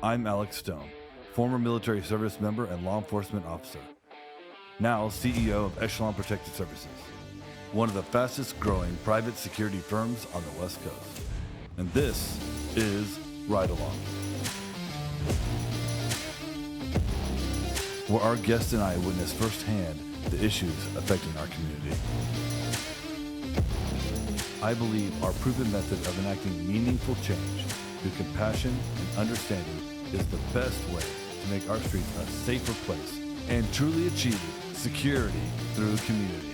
I'm Alex Stone, former military service member and law enforcement officer. Now CEO of Echelon Protected Services, one of the fastest growing private security firms on the West Coast. And this is Ride Along, where our guests and I witness firsthand the issues affecting our community. I believe our proven method of enacting meaningful change through compassion and understanding is the best way to make our streets a safer place and truly achieve security through community.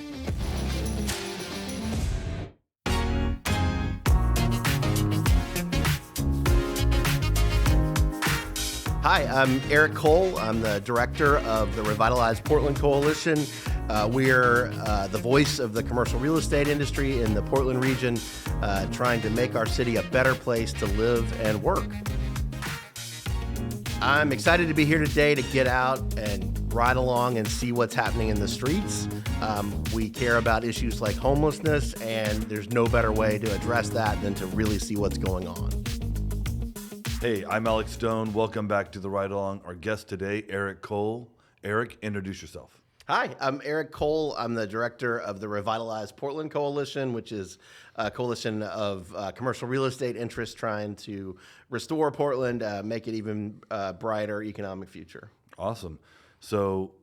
Hi, I'm Erik Cole. I'm the director of the Revitalize Portland Coalition. We're the voice of the commercial real estate industry in the Portland region, trying to make our city a better place to live and work. I'm excited to be here today to get out and ride along and see what's happening in the streets. We care about issues like homelessness, and there's no better way to address that than to really see what's going on. Hey, I'm Alex Stone. Welcome back to the Ride Along. Our guest today, Erik Cole. Erik, introduce yourself. Hi, I'm Erik Cole. I'm the director of the Revitalize Portland Coalition, which is a coalition of commercial real estate interests trying to restore Portland, make it even brighter economic future. Awesome. So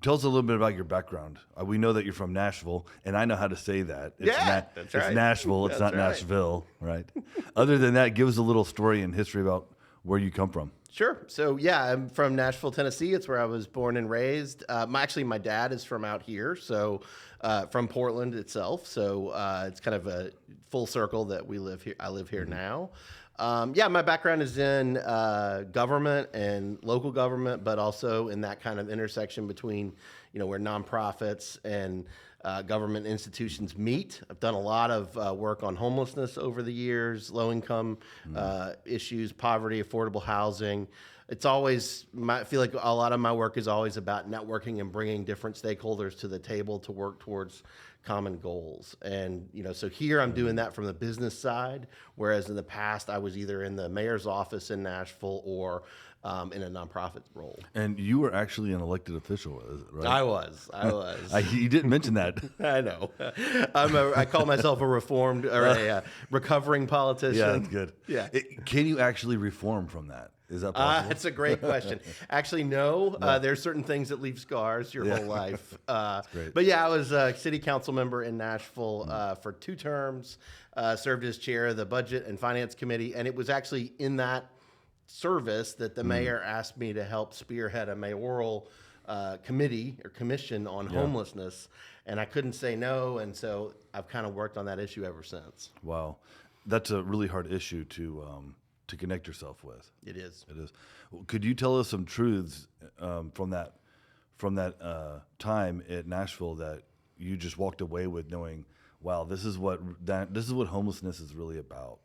tell us a little bit about your background. We know that you're from Nashville, and I know how to say that. That's right. It's Nashville. It's That's not right. Nashville, right? Other than that, give us a little story and history about where you come from. Sure. So, yeah, I'm from Nashville, Tennessee. It's where I was born and raised. My dad is from out here, so from Portland itself. So it's kind of a full circle that we live here. I live here now. My background is in government and local government, but also in that kind of intersection between, where nonprofits and government institutions meet. I've done a lot of work on homelessness over the years, low-income issues, poverty, affordable housing. It's always, I feel like a lot of my work is always about networking and bringing different stakeholders to the table to work towards common goals. And, so here I'm doing that from the business side, whereas in the past I was either in the mayor's office in Nashville or in a nonprofit role. And you were actually an elected official, right? I was. You didn't mention that. I know. I call myself a reformed or a recovering politician. Yeah, that's good. Yeah. Can you actually reform from that? Is that possible? That's a great question. Actually, no. There's certain things that leave scars your whole life. Great. But yeah, I was a city council member in Nashville for 2 terms, served as chair of the Budget and Finance Committee, and it was actually in that service that the mayor asked me to help spearhead a mayoral committee or commission on homelessness, and I couldn't say no, and so I've kind of worked on that issue ever since. Wow. That's a really hard issue to connect yourself with. It is. It is. Could you tell us some truths from that time at Nashville that you just walked away with knowing, wow, this is what homelessness is really about?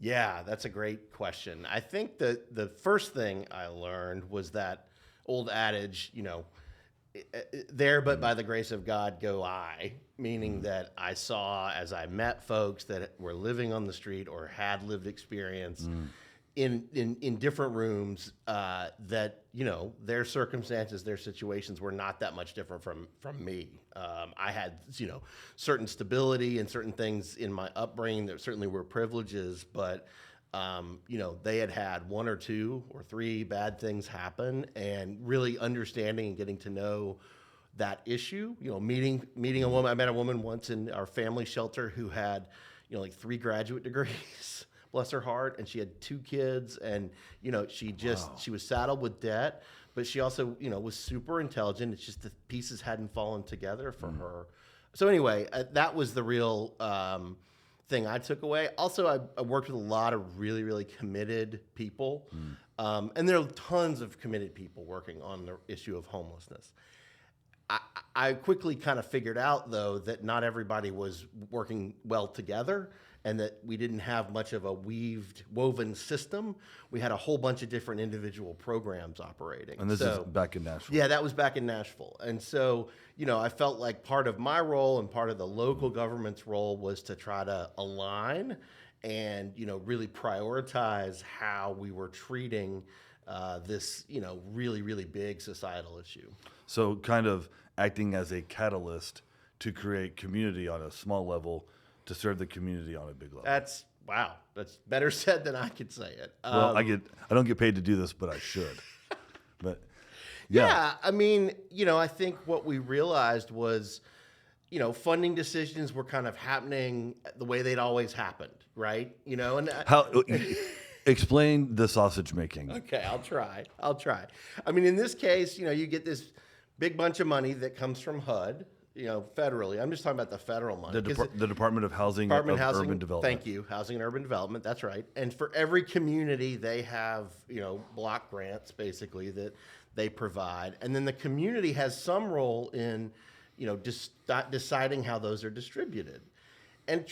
Yeah, that's a great question. I think that the first thing I learned was that old adage, there but by the grace of God go I, meaning that I saw as I met folks that were living on the street or had lived experience in different rooms that, their circumstances, their situations were not that much different from me. I had, certain stability and certain things in my upbringing that certainly were privileges, but they had 1 or 2 or 3 bad things happen, and really understanding and getting to know that issue, meeting a woman. I met a woman once in our family shelter who had, 3 graduate degrees, bless her heart, and she had 2 kids, and, she was saddled with debt, but she also, was super intelligent. It's just the pieces hadn't fallen together for her. So anyway, that was the real thing I took away. Also, I worked with a lot of really, really committed people, and there are tons of committed people working on the issue of homelessness. I quickly kind of figured out, though, that not everybody was working well together, and that we didn't have much of a woven system. We had a whole bunch of different individual programs operating. And this is back in Nashville. Yeah, that was back in Nashville. And so, I felt like part of my role and part of the local government's role was to try to align and, really prioritize how we were treating this, really, really big societal issue. So kind of acting as a catalyst to create community on a small level to serve the community on a big level. Wow. That's better said than I could say it. Well, I don't get paid to do this, but I should. But yeah. I mean, I think what we realized was, funding decisions were kind of happening the way they'd always happened, right? And How explain the sausage making? okay, I'll try. I mean, in this case, you get this big bunch of money that comes from HUD, federally. I'm just talking about the federal money. The Department of Housing Department of of Housing, Urban Development. Thank you. Housing and Urban Development. That's right. And for every community, they have, block grants basically that they provide. And then the community has some role in, deciding how those are distributed. And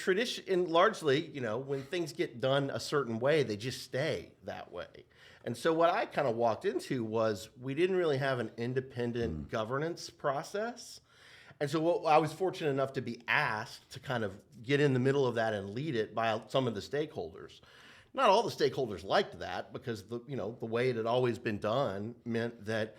largely, when things get done a certain way, they just stay that way. And so what I kind of walked into was we didn't really have an independent governance process. And so I was fortunate enough to be asked to kind of get in the middle of that and lead it by some of the stakeholders. Not all the stakeholders liked that because the way it had always been done meant that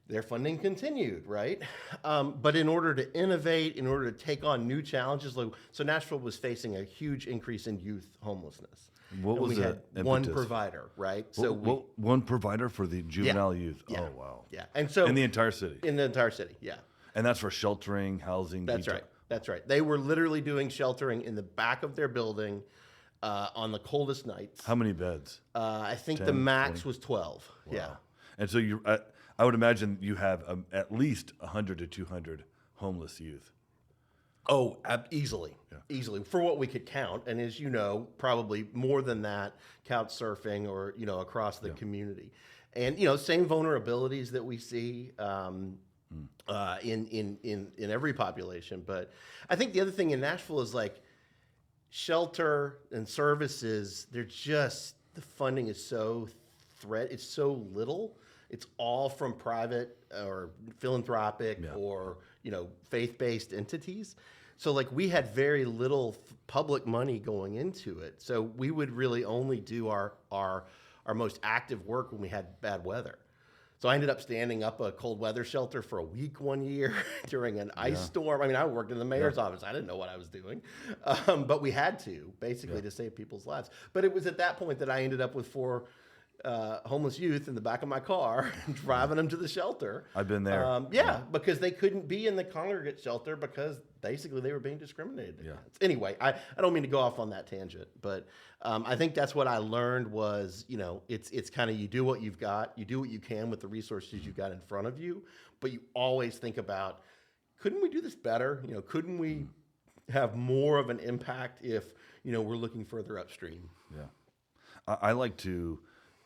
their funding continued, right? But in order to innovate, in order to take on new challenges, so Nashville was facing a huge increase in youth homelessness. What was we had one provider, right? So one provider for the juvenile youth. Yeah. Oh wow. Yeah, and so in the entire city. In the entire city, yeah. And that's for sheltering, housing. That's right. That's right. They were literally doing sheltering in the back of their building on the coldest nights. How many beds? I think 10, the max 20? was 12. Wow. Yeah. And so I would imagine you have at least 100 to 200 homeless youth. Oh, easily. Easily. For what we could count. And as you know, probably more than that, couch surfing or, across the community. And, same vulnerabilities that we see in every population. But I think the other thing in Nashville is like shelter and services, the funding is so it's so little. It's all from private or philanthropic or, faith-based entities. So like we had very little public money going into it. So we would really only do our most active work when we had bad weather. So I ended up standing up a cold weather shelter for a week one year during an ice storm. I mean, I worked in the mayor's office. I didn't know what I was doing. But we had to, basically, to save people's lives. But it was at that point that I ended up with 4 homeless youth in the back of my car, driving them to the shelter. I've been there. Because they couldn't be in the congregate shelter because basically they were being discriminated against. Anyway, I don't mean to go off on that tangent, but I think that's what I learned was, it's kind of you do what you've got, you do what you can with the resources you've got in front of you, but you always think about, couldn't we do this better? Couldn't we have more of an impact if, we're looking further upstream? Yeah. I like to...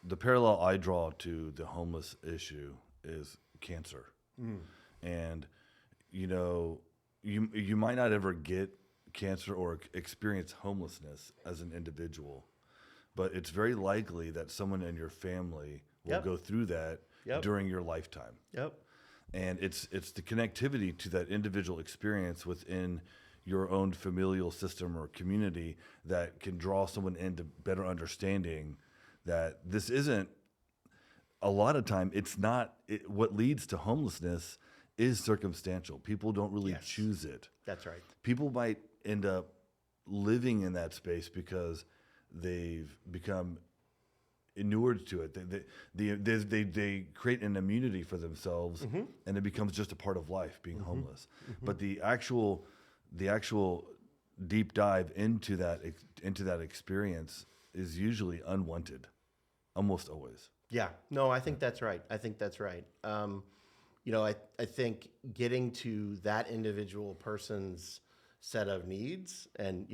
The parallel I draw to the homeless issue is cancer. And, you might not ever get cancer or experience homelessness as an individual, but it's very likely that someone in your family will go through that during your lifetime. And it's the connectivity to that individual experience within your own familial system or community that can draw someone into better understanding that this isn't, a lot of time, it's not, what leads to homelessness is circumstantial. People don't really choose it. That's right. People might end up living in that space because they've become inured to it. They create an immunity for themselves, and it becomes just a part of life, being homeless. But the actual deep dive into that experience is usually unwanted. Almost always. Yeah. No, I think that's right. I think getting to that individual person's set of needs and,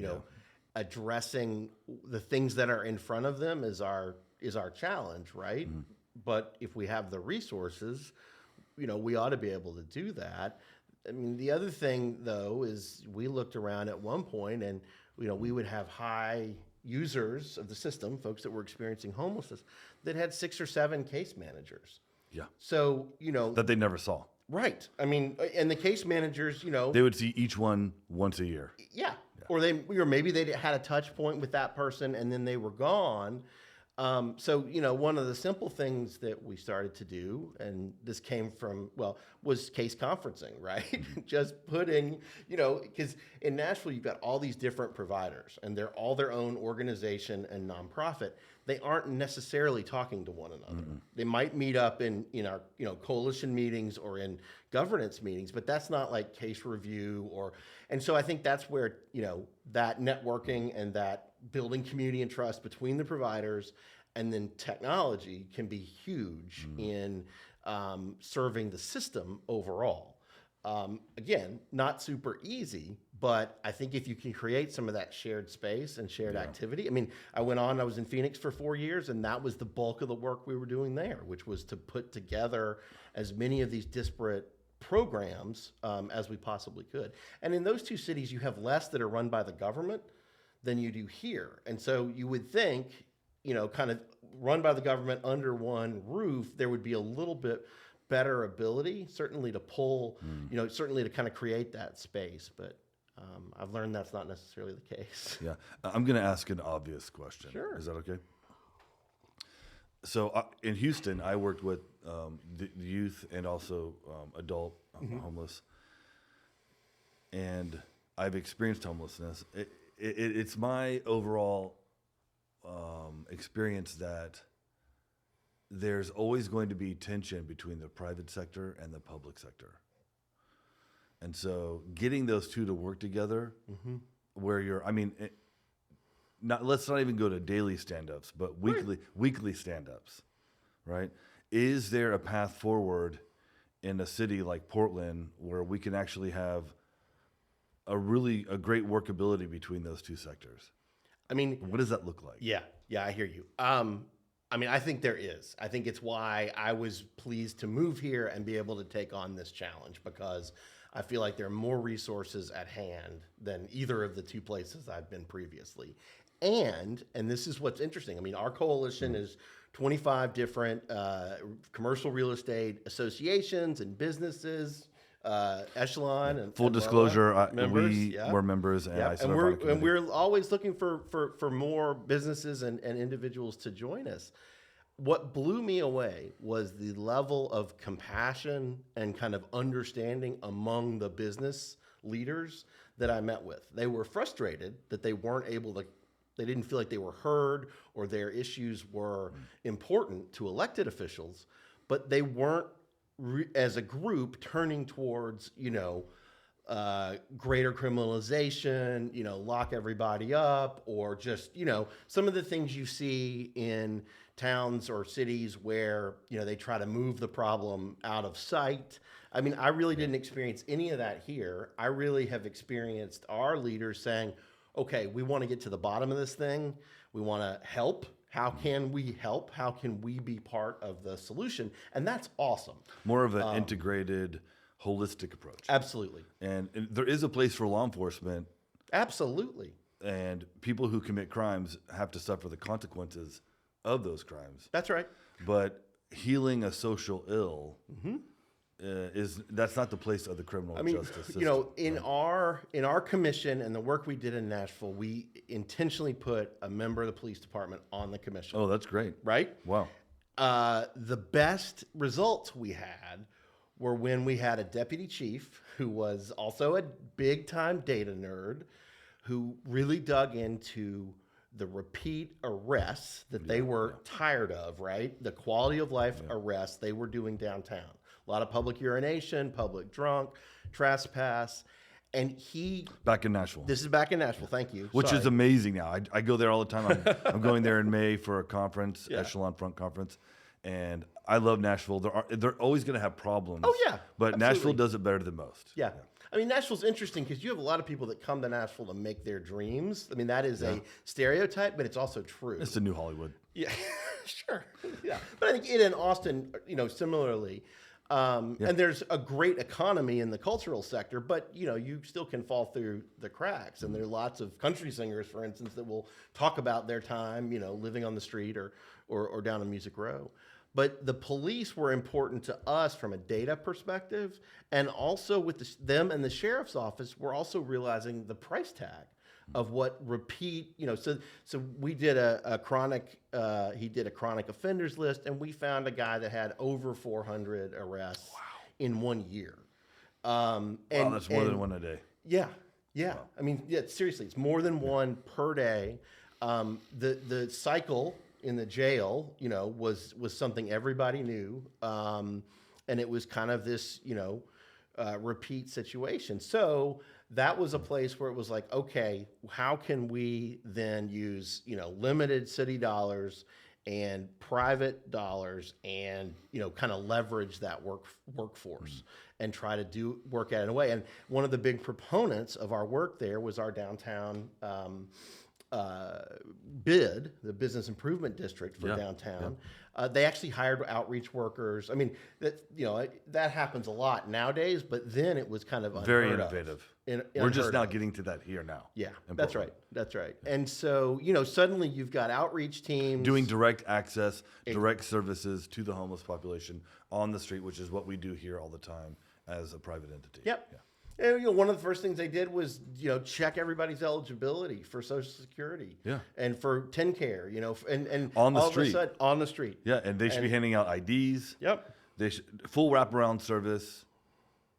addressing the things that are in front of them is our challenge, right? But if we have the resources, we ought to be able to do that. I mean, the other thing, though, is we looked around at one point and, we would have high users of the system, folks that were experiencing homelessness, that had 6 or 7 case managers. Yeah. So, that they never saw. Right. I mean, and the case managers, They would see each one once a year. yeah. Or maybe they had a touch point with that person and then they were gone. So, one of the simple things that we started to do, and this came from, was case conferencing, right? Just putting, because in Nashville, you've got all these different providers and they're all their own organization and nonprofit. They aren't necessarily talking to one another. They might meet up in our coalition meetings or in governance meetings, but that's not like case review and so I think that's where that networking and that building community and trust between the providers and then technology can be huge in serving the system overall. Again, not super easy, but I think if you can create some of that shared space and shared activity. I mean, I was in Phoenix for 4 years, and that was the bulk of the work we were doing there, which was to put together as many of these disparate programs as we possibly could. And in those two cities, you have less that are run by the government than you do here. And so you would think, kind of run by the government under one roof, there would be a little bit better ability, certainly to pull, certainly to kind of create that space. But I've learned that's not necessarily the case. Yeah. I'm going to ask an obvious question. Sure. Is that okay? So in Houston, I worked with the youth and also adult homeless. And I've experienced homelessness. It's my overall experience that there's always going to be tension between the private sector and the public sector. And so getting those two to work together where let's not even go to daily stand-ups, but weekly stand-ups, right? Is there a path forward in a city like Portland where we can actually have a great workability between those two sectors? I mean, what does that look like? Yeah, I hear you. I think there is. I think it's why I was pleased to move here and be able to take on this challenge, because I feel like there are more resources at hand than either of the two places I've been previously. And this is what's interesting. I mean, our coalition is 25 different commercial real estate associations and businesses, Echelon and full disclosure, members, we're members, and I and we're always looking for more businesses and individuals to join us. What blew me away was the level of compassion and kind of understanding among the business leaders that I met with. They were frustrated that they didn't feel like they were heard or their issues were important to elected officials, but they weren't as a group turning towards, greater criminalization, lock everybody up, or just, some of the things you see in towns or cities where, they try to move the problem out of sight. I mean, I really didn't experience any of that here. I really have experienced our leaders saying, okay, we want to get to the bottom of this thing. We want to help. How can we help? How can we be part of the solution? And that's awesome. More of an integrated, holistic approach. Absolutely. And there is a place for law enforcement. Absolutely. And people who commit crimes have to suffer the consequences of those crimes. That's right. But healing a social ill that's not the place of the criminal justice system. In our commission and the work we did in Nashville, we intentionally put a member of the police department on the commission. Oh, that's great. Right? Wow. The best results we had were when we had a deputy chief who was also a big-time data nerd who really dug into the repeat arrests that they were tired of, right? The quality of life arrests they were doing downtown. A lot of public urination, public drunk, trespass. And back in Nashville. This is back in Nashville. Thank you. Which is amazing now. I go there all the time. I'm going there in May for a conference, Echelon Front Conference. And I love Nashville. They're always going to have problems. Oh, yeah. But absolutely. Nashville does it better than most. Yeah. I mean, Nashville's interesting because you have a lot of people that come to Nashville to make their dreams. I mean, that is a stereotype, but it's also true. It's the new Hollywood. Yeah, sure. Yeah. But I think it and Austin, similarly. And there's a great economy in the cultural sector, but you still can fall through the cracks. And there are lots of country singers, for instance, that will talk about their time, living on the street or down in Music Row. But the police were important to us from a data perspective, and also with them and the sheriff's office, we're also realizing the price tag of what repeat, so we did a chronic, he did a chronic offenders list, and we found a guy that had over 400 arrests in 1 year. Wow, that's more than one a day. Yeah. Wow. I mean, seriously, it's more than one per day. The cycle in the jail, was something everybody knew. And it was kind of this, repeat situation. So that was a place where it was like, okay, how can we then use, limited city dollars and private dollars and, kind of leverage that workforce and try to work at it in a way. And one of the big proponents of our work there was our downtown BID, the Business Improvement District for downtown. They actually hired outreach workers. I mean, that happens a lot nowadays, but then it was kind of very innovative. We're just now getting to that here now. Yeah, that's right. That's right. And so, suddenly you've got outreach teams doing direct access, direct services to the homeless population on the street, which is what we do here all the time as a private entity. Yep. Yeah. And one of the first things they did was, check everybody's eligibility for Social Security, and for TennCare, and on the all street, of a sudden, on the street, and they should be handing out IDs. Yep, they should full wraparound service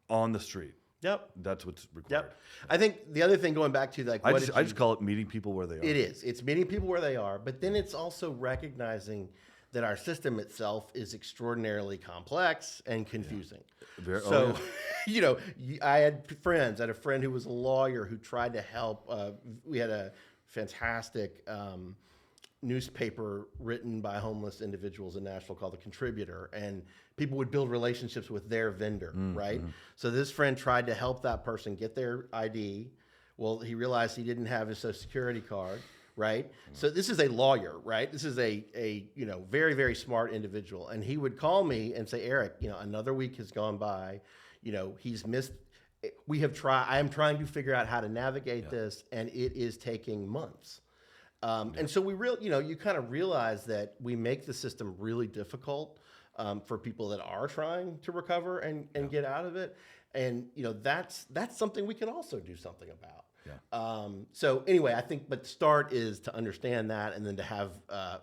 on the street. Yep, that's what's required. Yep, I think the other thing going back to I just call it meeting people where they are. It is. It's meeting people where they are, but then it's also recognizing that our system itself is extraordinarily complex and confusing. I had friends. I had a friend who was a lawyer who tried to help. We had a fantastic newspaper written by homeless individuals in Nashville called The Contributor, and people would build relationships with their vendor, right? So this friend tried to help that person get their ID. Well, he realized he didn't have his Social Security card. Right. So this is a lawyer, right? This is a very, very smart individual. And he would call me and say, Eric, another week has gone by. He's missed. I am trying to figure out how to navigate this, and it is taking months. And so you kind of realize that we make the system really difficult for people that are trying to recover and get out of it. And, that's something we can also do something about. So anyway, I think, but the start is to understand that, and then to have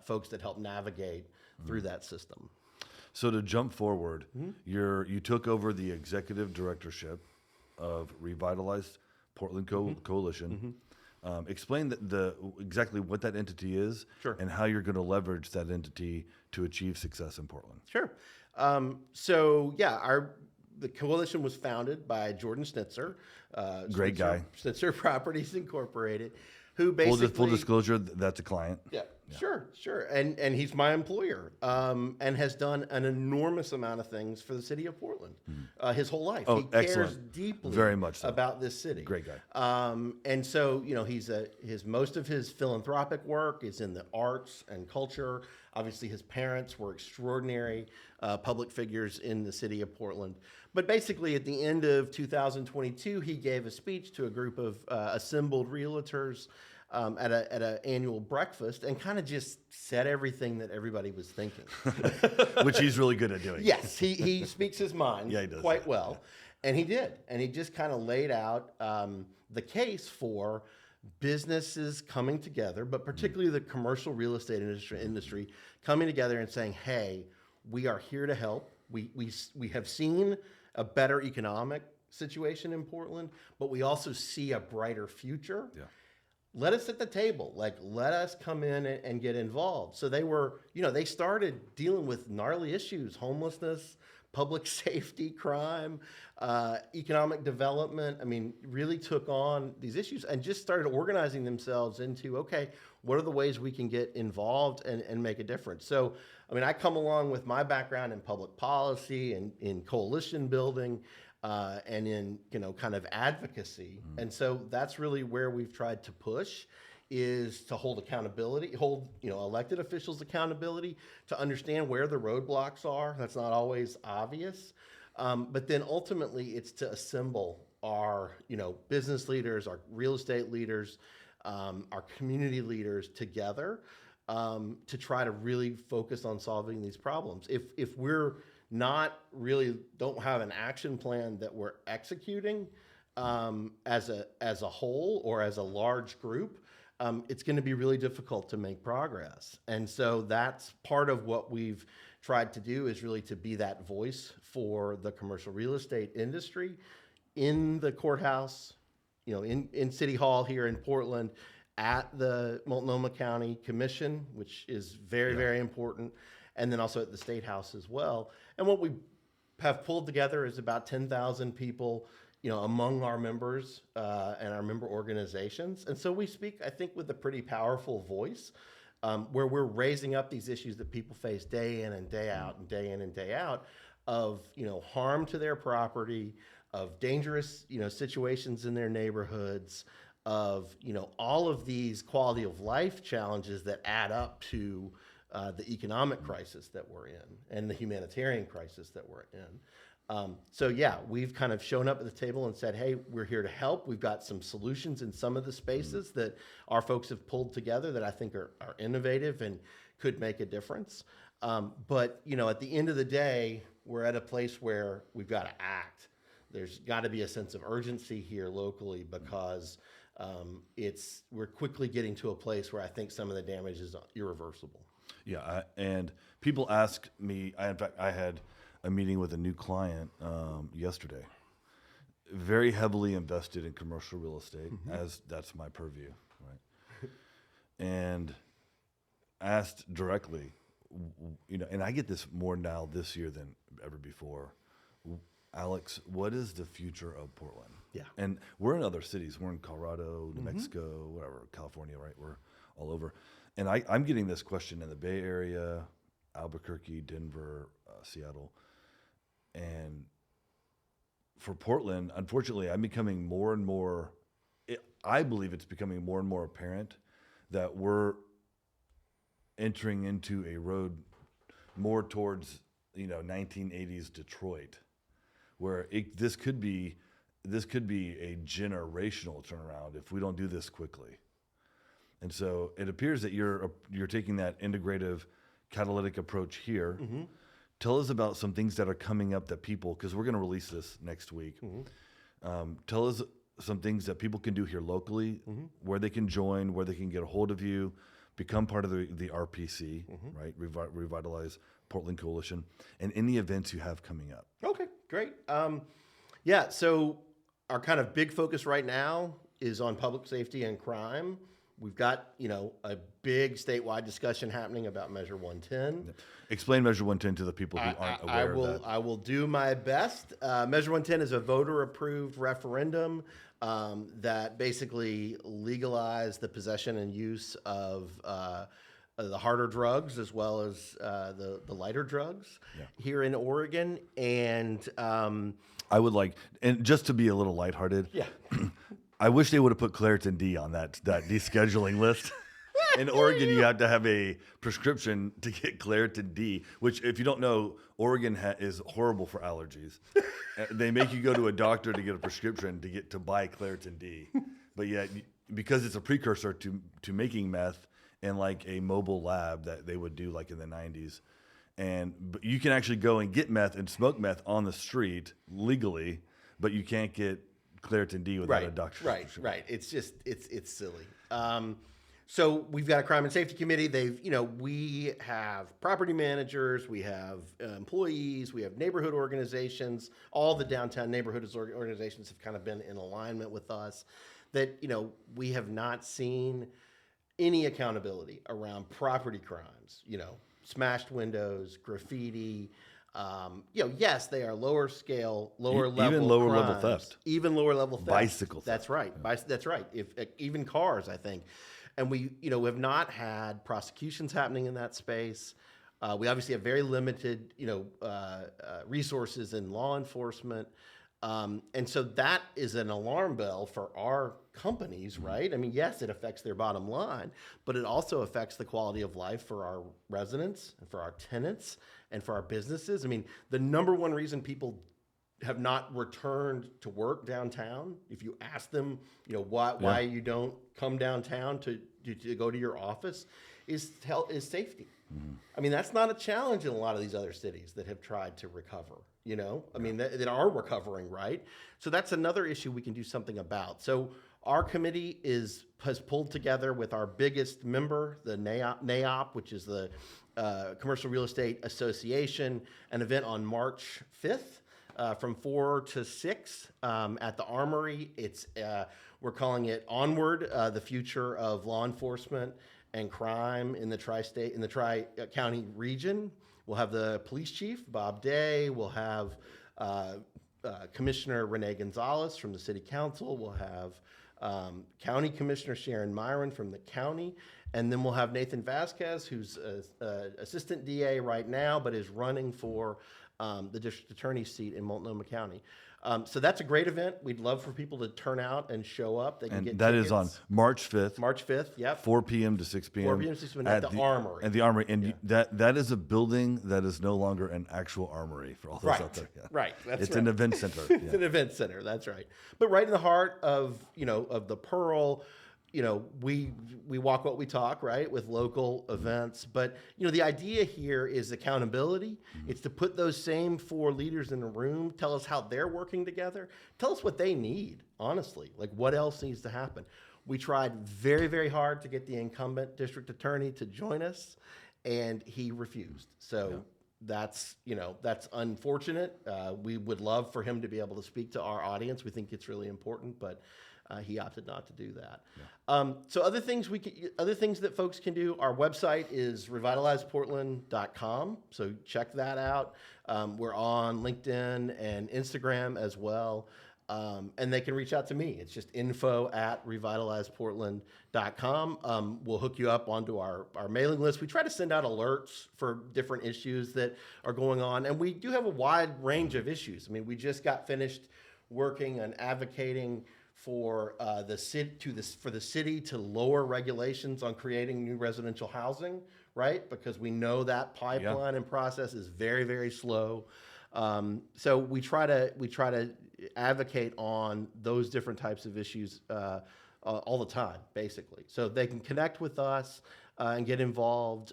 folks that help navigate through that system. So to jump forward, you took over the executive directorship of Revitalized Portland Coalition. Explain exactly what that entity is, and how you're going to leverage that entity to achieve success in Portland. Sure. The coalition was founded by Jordan Schnitzer, great guy, Schnitzer Properties Incorporated, who basically full disclosure, that's a client. Yeah. Sure. And he's my employer, and has done an enormous amount of things for the city of Portland his whole life. Oh, he cares excellent. deeply, very much so, about this city. Great guy. And so most of his philanthropic work is in the arts and culture. Obviously, his parents were extraordinary public figures in the city of Portland. But basically, at the end of 2022, he gave a speech to a group of assembled realtors at an annual breakfast, and kind of just said everything that everybody was thinking. Which he's really good at doing. Yes, he speaks his mind he does. quite well. And he did. And he just kind of laid out the case for businesses coming together, but particularly the commercial real estate industry coming together and saying, hey, we are here to help. We have seen a better economic situation in Portland, but we also see a brighter future. Yeah. Let us at the table. Let us come in and get involved. So they started dealing with gnarly issues: homelessness, public safety, crime, economic development. I mean, really took on these issues and just started organizing themselves into, okay, what are the ways we can get involved and make a difference? So, I mean, I come along with my background in public policy and in coalition building, and in, kind of advocacy. And so that's really where we've tried to push, is to hold elected officials accountability, to understand where the roadblocks are. That's not always obvious. But then ultimately it's to assemble our, business leaders, our real estate leaders, our community leaders together, to try to really focus on solving these problems. If we're not really don't have an action plan that we're executing as a whole or as a large group, it's going to be really difficult to make progress. And so that's part of what we've tried to do, is really to be that voice for the commercial real estate industry in the courthouse, in City Hall here in Portland, at the Multnomah County Commission, which is very, very important, and then also at the State House as well. And what we have pulled together is about 10,000 people, among our members and our member organizations. And so we speak, I think, with a pretty powerful voice, where we're raising up these issues that people face day in and day out and day in and day out of, harm to their property, of dangerous, situations in their neighborhoods, of, all of these quality of life challenges that add up to the economic crisis that we're in and the humanitarian crisis that we're in. So yeah, we've kind of shown up at the table and said, hey, we're here to help. We've got some solutions in some of the spaces that our folks have pulled together that I think are innovative and could make a difference. But, at the end of the day, we're at a place where we've got to act. There's got to be a sense of urgency here locally, because we're quickly getting to a place where I think some of the damage is irreversible. Yeah, and people ask me, in fact, I had a meeting with a new client yesterday, very heavily invested in commercial real estate, as that's my purview, right? And asked directly, and I get this more now this year than ever before, Alex, what is the future of Portland? Yeah. And we're in other cities. We're in Colorado, New Mexico, whatever, California, right? We're all over. And I'm getting this question in the Bay Area, Albuquerque, Denver, Seattle. And for Portland, unfortunately, I'm becoming more and more, I believe it's becoming more and more apparent that we're entering into a road more towards, 1980s Detroit, where this could be a generational turnaround if we don't do this quickly. And so it appears that you're taking that integrative, catalytic approach here. Tell us about some things that are coming up that people, because we're going to release this next week. Tell us some things that people can do here locally, where they can join, where they can get a hold of you, become part of the RPC, right? Revitalize Portland Coalition, and any events you have coming up. Okay, great. Yeah, so our kind of big focus right now is on public safety and crime. We've got, a big statewide discussion happening about Measure 110. Explain Measure 110 to the people who aren't aware of that. I will do my best. Measure 110 is a voter-approved referendum that basically legalized the possession and use of the harder drugs as well as the lighter drugs here in Oregon. And I would like, and just to be a little lighthearted, I wish they would have put Claritin D on that descheduling list. In Oregon, you have to have a prescription to get Claritin D, which, if you don't know, Oregon is horrible for allergies. They make you go to a doctor to get a prescription to buy Claritin D. But yet, because it's a precursor to making meth in like a mobile lab that they would do like in the 90s, but you can actually go and get meth and smoke meth on the street legally, but you can't get Claritin D without a doctor's prescription. Right. It's just, it's silly. So we've got a crime and safety committee. We have property managers, we have employees, we have neighborhood organizations. All the downtown neighborhood organizations have kind of been in alignment with us that, we have not seen any accountability around property crimes, smashed windows, graffiti. Yes, they are lower scale, lower level, even lower crimes, level theft, even lower level theft, bicycle theft. That's right. Yeah. That's right. Even cars, I think, and we have not had prosecutions happening in that space. We obviously have very limited, resources in law enforcement. And so that is an alarm bell for our companies, right? I mean, yes, it affects their bottom line, but it also affects the quality of life for our residents and for our tenants and for our businesses. I mean, the number one reason people have not returned to work downtown, if you ask them, why you don't come downtown to go to your office, is safety. I mean, that's not a challenge in a lot of these other cities that have tried to recover, you know? I mean, that are recovering, right? So that's another issue we can do something about. So our committee has pulled together with our biggest member, the NAOP, which is the Commercial Real Estate Association, an event on March 5th from 4 to 6 at the Armory. We're calling it Onward, the Future of Law Enforcement and Crime in the Tri-County region. We'll have the police chief, Bob Day. We'll have Commissioner Renee Gonzalez from the City Council. We'll have County Commissioner Sharon Myron from the county. And then we'll have Nathan Vasquez, who's Assistant DA right now, but is running for the District Attorney's seat in Multnomah County. So that's a great event. We'd love for people to turn out and show up. They can get that tickets. Is on March 5th. March 5th, yep. 4 p.m. to 6 p.m. 4 p.m. to 6 p.m. at the Armory. At the Armory. And that is a building that is no longer an actual armory for all those out there. Yeah. Right. That's it's right. an event center. It's an event center. That's right. But right in the heart of the Pearl, we walk what we talk, right, with local events. But, the idea here is accountability. It's to put those same 4 leaders in a room, tell us how they're working together, tell us what they need, honestly, like what else needs to happen. We tried very, very hard to get the incumbent district attorney to join us, and he refused. So that's unfortunate. We would love for him to be able to speak to our audience. We think it's really important, but he opted not to do that. So other things that folks can do. Our website is revitalizeportland.com. So check that out. We're on LinkedIn and Instagram as well. And they can reach out to me. It's just info@revitalizeportland.com. We'll hook you up onto our mailing list. We try to send out alerts for different issues that are going on. And we do have a wide range of issues. I mean, we just got finished working and advocating for the city to lower regulations on creating new residential housing, right? Because we know that pipeline and process is very, very slow. So we try to advocate on those different types of issues all the time, basically. So they can connect with us and get involved.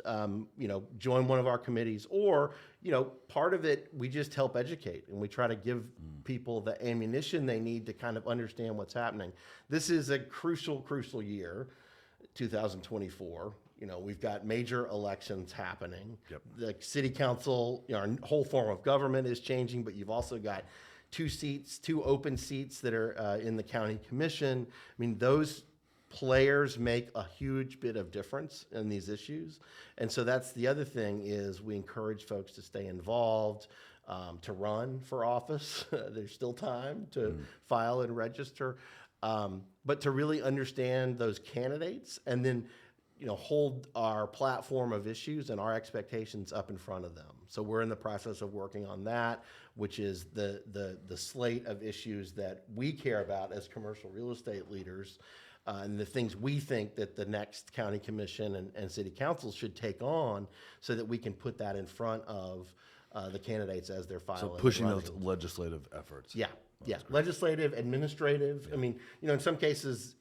Join one of our committees, or part of it we just help educate, and we try to give people the ammunition they need to kind of understand what's happening. This is a crucial year, 2024. We've got major elections happening. Yep. The city council, our whole form of government is changing, but you've also got 2 open seats that are in the county commission. I mean, those players make a huge bit of difference in these issues. And so that's the other thing, is we encourage folks to stay involved, to run for office. There's still time to file and register, but to really understand those candidates, and then hold our platform of issues and our expectations up in front of them. So we're in the process of working on that, which is the slate of issues that we care about as commercial real estate leaders, and the things we think that the next county commission and city council should take on, so that we can put that in front of the candidates as they're filing. So pushing those legislative efforts. Yeah. Legislative, administrative. Yeah. I mean, in some cases,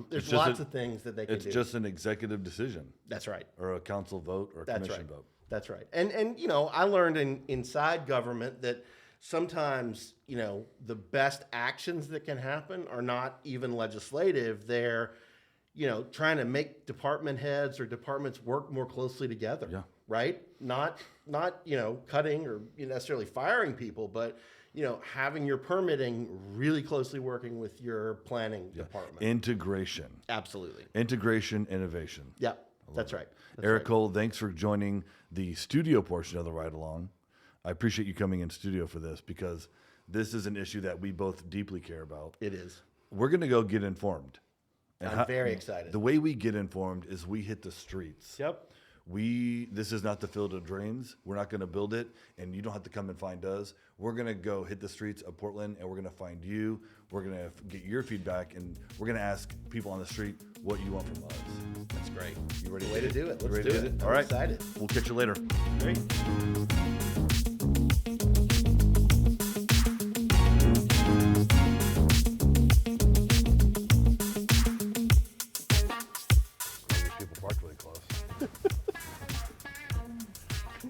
there's lots of things that they can do. It's just an executive decision. That's right. Or a council vote or a commission vote. That's right. And I learned inside government that sometimes, the best actions that can happen are not even legislative. They're, trying to make department heads or departments work more closely together. Yeah. Right? Not cutting or necessarily firing people, but having your permitting really closely working with your planning department. Integration. Absolutely. Integration, innovation. Yeah, that's right. Erik Cole, thanks for joining the studio portion of the Ride Along. I appreciate you coming in studio for this, because this is an issue that we both deeply care about. It is. We're going to go get informed. I'm very excited. The way we get informed is we hit the streets. Yep. This is not the field of dreams. We're not going to build it, and you don't have to come and find us. We're going to go hit the streets of Portland, and we're going to find you. We're going to get your feedback, and we're going to ask people on the street what you want from us. That's great. You ready? Way to do it. Let's do it. All right. Excited. We'll catch you later. Great. People parked really close.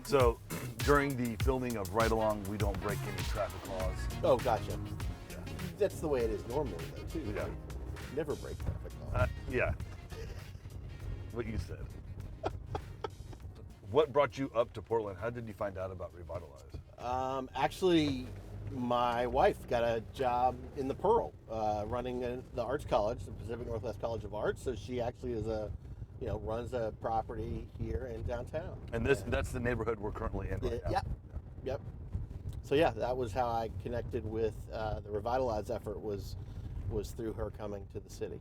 So during the filming of Ride Along, we don't break any traffic laws. Oh, gotcha. That's the way it is normally, though, too. Yeah. Right? Never break traffic laws. Yeah. What you said. What brought you up to Portland? How did you find out about Revitalize? Actually, my wife got a job in the Pearl, running the Arts College, the Pacific Northwest College of Arts. So she actually is runs a property here in downtown. And that's the neighborhood we're currently in right now. Yep. So yeah, that was how I connected with the Revitalize effort was through her coming to the city.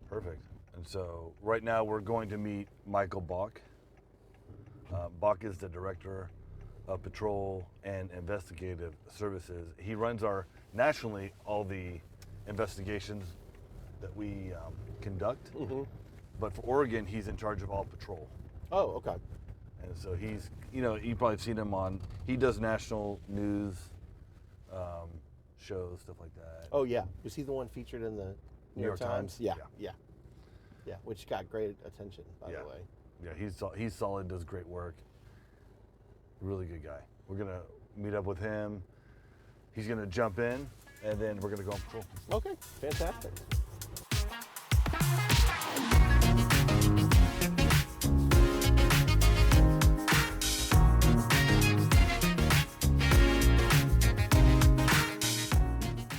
Perfect. And so right now we're going to meet Michael Bach. Bach is the director of patrol and investigative services. He runs nationally all the investigations that we conduct. Mm-hmm. But for Oregon, he's in charge of all patrol. Oh, okay. And so he's, you've probably seen him he does national news shows, stuff like that. Oh, yeah. Was he the one featured in the New York Times? Yeah. Which got great attention, by the way. Yeah, he's solid, does great work. Really good guy. We're going to meet up with him. He's going to jump in, and then we're going to go on patrol. Okay, fantastic.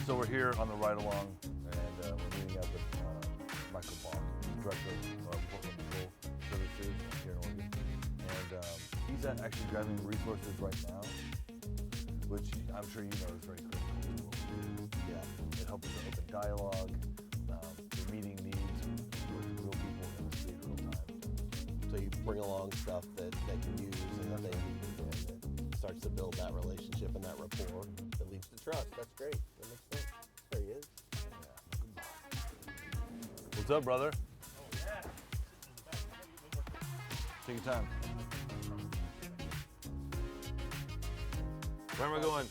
So we're here on the ride along, and we're meeting up with Michael Bach, director of Portland Patrol Services here in Oregon. And he's actually driving resources right now, which I'm sure you know is very critical. Yeah, it helps with open dialogue, the meeting needs with real people in the street real time. So you bring along stuff that they can use and that they need, and it starts to build that relationship and that rapport that leads to trust. That's great. That makes sense. There he is. What's up, brother? Oh, yeah. Take your time. Where am I going?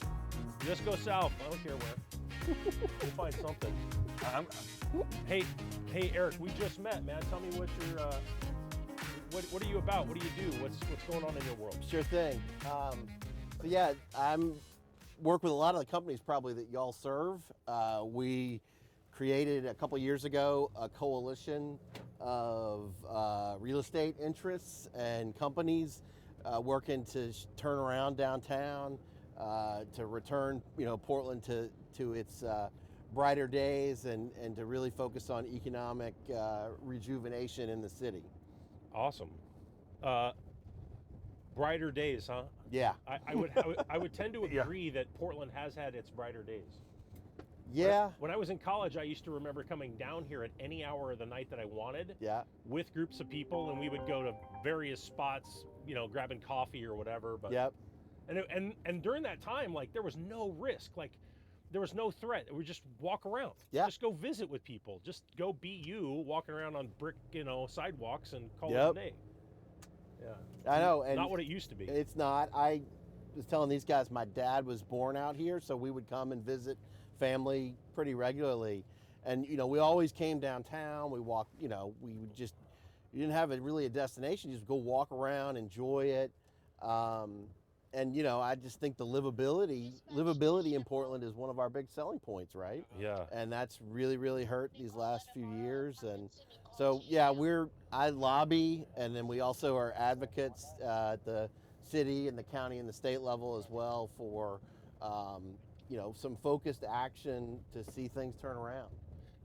Just go south. I don't care where. We'll find something. Hey, Eric, we just met, man. Tell me what you're. What are you about? What do you do? What's going on in your world? Sure thing. So yeah, I'm work with a lot of the companies probably that y'all serve. We created a couple years ago a coalition of real estate interests and companies working to turn around downtown, to return Portland to its brighter days and to really focus on economic rejuvenation in the city. Awesome. Brighter days, huh? Yeah. I would tend to agree that Portland has had its brighter days. Yeah. When I was in college, I used to remember coming down here at any hour of the night that I wanted. Yeah. With groups of people, and we would go to various spots, grabbing coffee or whatever. But Yep. And during that time, like, there was no risk, like there was no threat. We just walk around. Yeah. Just go visit with people. Just go be you, walking around on brick, sidewalks and call Yep. it a day. Yeah. I know. And not what it used to be. It's not. I was telling these guys my dad was born out here, so we would come and visit family pretty regularly. And, we always came downtown. We walked, we would just, you didn't have really a destination. You just go walk around, enjoy it. And, I just think the livability in Portland is one of our big selling points, right? Yeah. And that's really, really hurt these last few years. And so, yeah, I lobby, and then we also are advocates at the city and the county and the state level as well for, some focused action to see things turn around.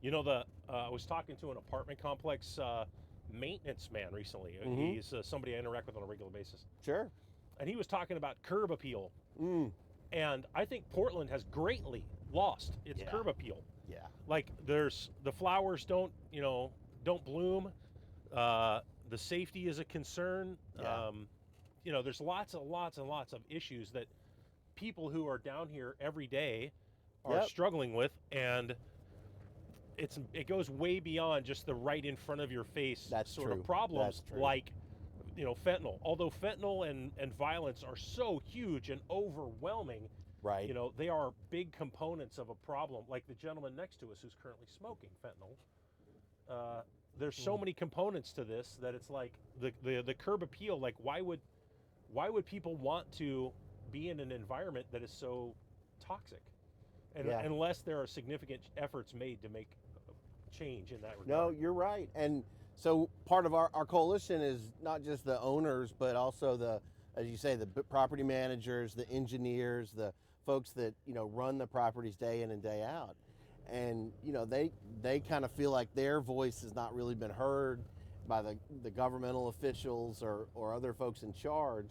I was talking to an apartment complex maintenance man recently. Mm-hmm. He's somebody I interact with on a regular basis. Sure. And he was talking about curb appeal. Mm. And I think Portland has greatly lost its curb appeal. Yeah. Like, there's the flowers don't bloom. The safety is a concern. Yeah. There's lots and lots of issues that people who are down here every day are struggling with, and it goes way beyond just the right in front of your face sort of problems. That's true. Like, fentanyl. Although fentanyl and violence are so huge and overwhelming, right? They are big components of a problem. Like the gentleman next to us who's currently smoking fentanyl. There's so many components to this that it's like the curb appeal. Like, why would why would people want to be in an environment that is so toxic? And unless there are significant efforts made to make change in that regard. No, you're right. And so part of our coalition is not just the owners, but also the, as you say, the property managers, the engineers, the folks that, you know, run the properties day in and day out. And, you know, they kind of feel like their voice has not really been heard by the governmental officials or other folks in charge,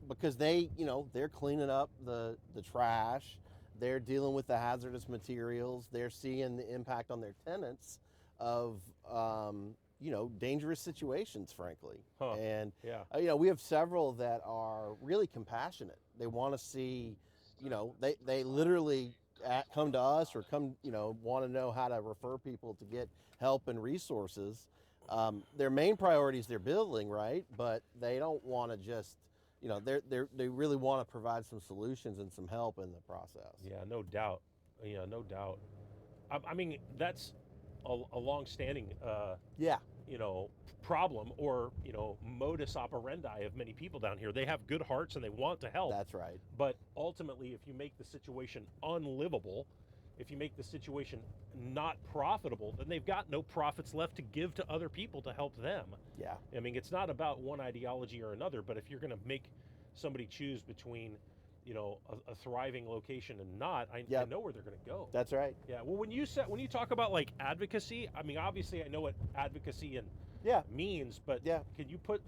because they, you know, they're cleaning up the trash, they're dealing with the hazardous materials, they're seeing the impact on their tenants of, you know, dangerous situations, frankly. And, you know, we have several that are really compassionate. They want to see, you know, they literally come to us or come, you know, want to know how to refer people to get help and resources. Their main priority is their building, right? But they don't want to just, you know, they really want to provide some solutions and some help in the process. Yeah, no doubt. Yeah, no doubt. I mean, that's a long-standing, you know, problem or, you know, modus operandi of many people down here. They have good hearts and they want to help. That's right. But ultimately, if you make the situation unlivable, if you make the situation not profitable, then they've got no profits left to give to other people to help them. Yeah. I mean, it's not about one ideology or another, but if you're going to make somebody choose between, you know, a thriving location and not, I know where they're going to go. That's right. Yeah. Well, when you talk about like advocacy, I mean, obviously I know what advocacy and means, but can you put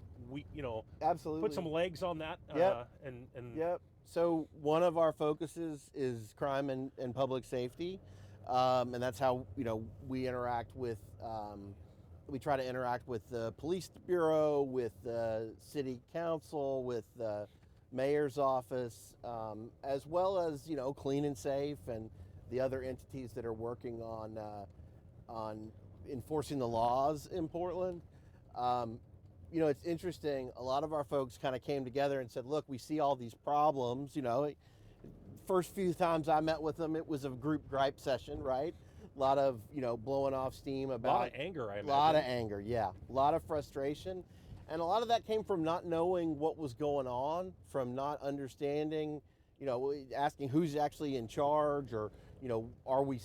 absolutely put some legs on that? Yep. So one of our focuses is crime and public safety, and that's how, you know, we interact with. We try to interact with the police bureau, with the city council, with the mayor's office, as well as, you know, Clean and Safe and the other entities that are working on enforcing the laws in Portland. You know, it's interesting. A lot of our folks kind of came together and said, look, we see all these problems. You know, first few times I met with them, it was a group gripe session, right? A lot of, you know, blowing off steam about. A lot of anger, I imagine. A lot of anger, yeah. A lot of frustration. And a lot of that came from not knowing what was going on, from not understanding, you know, asking who's actually in charge, or, you know, are we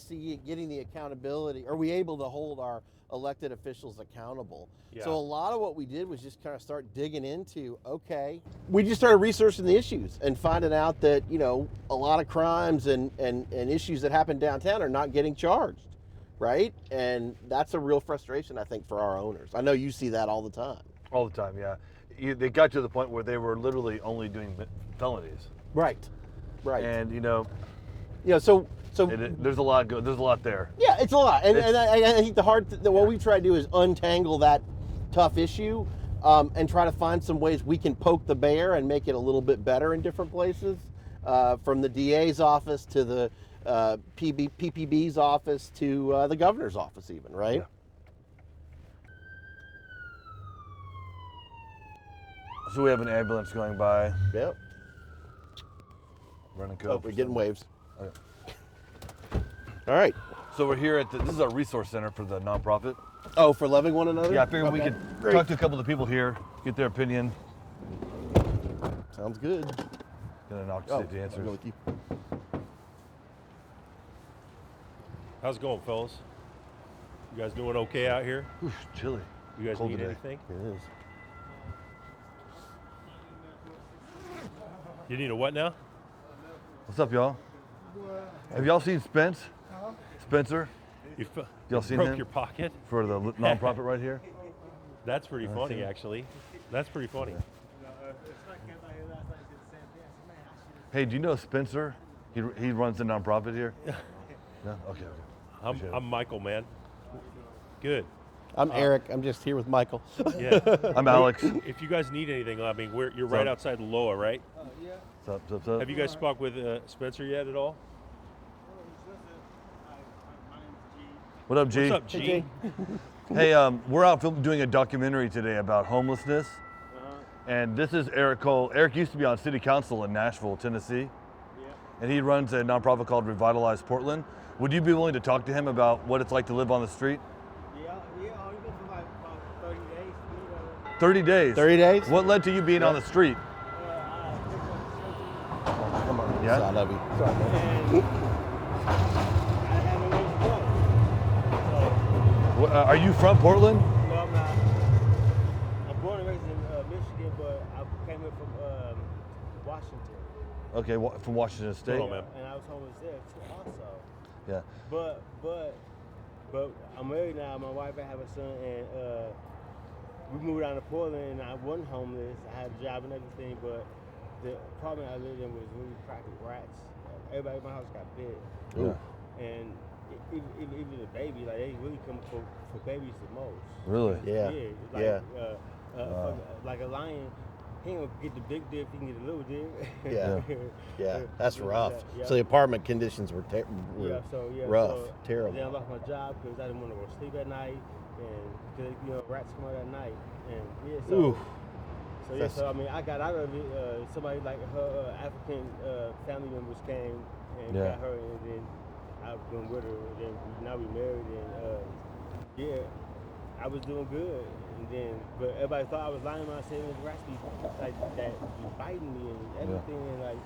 getting the accountability? Are we able to hold our elected officials accountable? Yeah. So a lot of what we did was just kind of start digging into, okay, we just started researching the issues and finding out that, you know, a lot of crimes and issues that happen downtown are not getting charged, right? And that's a real frustration, I think, for our owners. I know you see that all the time. All the time, yeah. They got to the point where they were literally only doing felonies. Right. And, you know, so there's a lot there's a lot there. Yeah, it's a lot, and I think what we try to do is untangle that tough issue, and try to find some ways we can poke the bear and make it a little bit better in different places, from the DA's office to the PPB's office to the governor's office, even, right? Yeah. So we have an ambulance going by. Yep. Running code. Oh, we're getting waves. Okay. All right. So we're here at this is our resource center for the nonprofit. Oh, for loving one another? Yeah, I figured we could talk to a couple of the people here, get their opinion. Sounds good. Gonna knock to see if the answers. I'll go with you. How's it going, fellas? You guys doing okay out here? Oof, chilly. You guys Cold need today. anything? It is. You need a what now? What's up, y'all? Have y'all seen Spencer? Y'all seen broke him? your pocket? For the nonprofit right here? That's pretty funny, actually. That's pretty funny. Hey, do you know Spencer? He runs the nonprofit here? No? Okay. I'm Michael, man. Good. I'm Eric. I'm just here with Michael. Yeah. I'm Alex. If you guys need anything, I mean, you're right outside Loa, right? What's up? Have you guys spoke with Spencer yet at all? What up, G? What's up, G? Hey, we're out doing a documentary today about homelessness. And this is Erik Cole. Erik used to be on city council in Nashville, Tennessee. And he runs a nonprofit called Revitalize Portland. Would you be willing to talk to him about what it's like to live on the street? Yeah, only been for like about 30 days. 30 days. 30 days? What led to you being on the street? Come on. Yeah? I love you. And I had no way to go. So, Are you from Portland? no, I'm not. I'm born and raised in Michigan, but I came here from Washington. Okay, from Washington State. Oh, man. And I was homeless there too, also. Yeah. But I'm married now. My wife, I have a son, and we moved down to Portland, and I wasn't homeless. I had a job and everything, but the apartment I lived in was really cracked with rats. Everybody in my house got bit. Yeah. And even the baby, like they really come for babies the most. Really? Yeah. Like, like a lion, he ain't gonna get the big dick, he can get a little dick. Yeah. That's rough. Yeah. So the apartment conditions were, rough, terrible. Then I lost my job because I didn't want to go to sleep at night, and because rats come out at night, and Ooh. So I mean, I got out of it. Somebody like her African family members came and got her, and then I've been with her. And then now we married, and I was doing good. And then, but everybody thought I was lying when I said the rats be like that, be biting me and everything, and like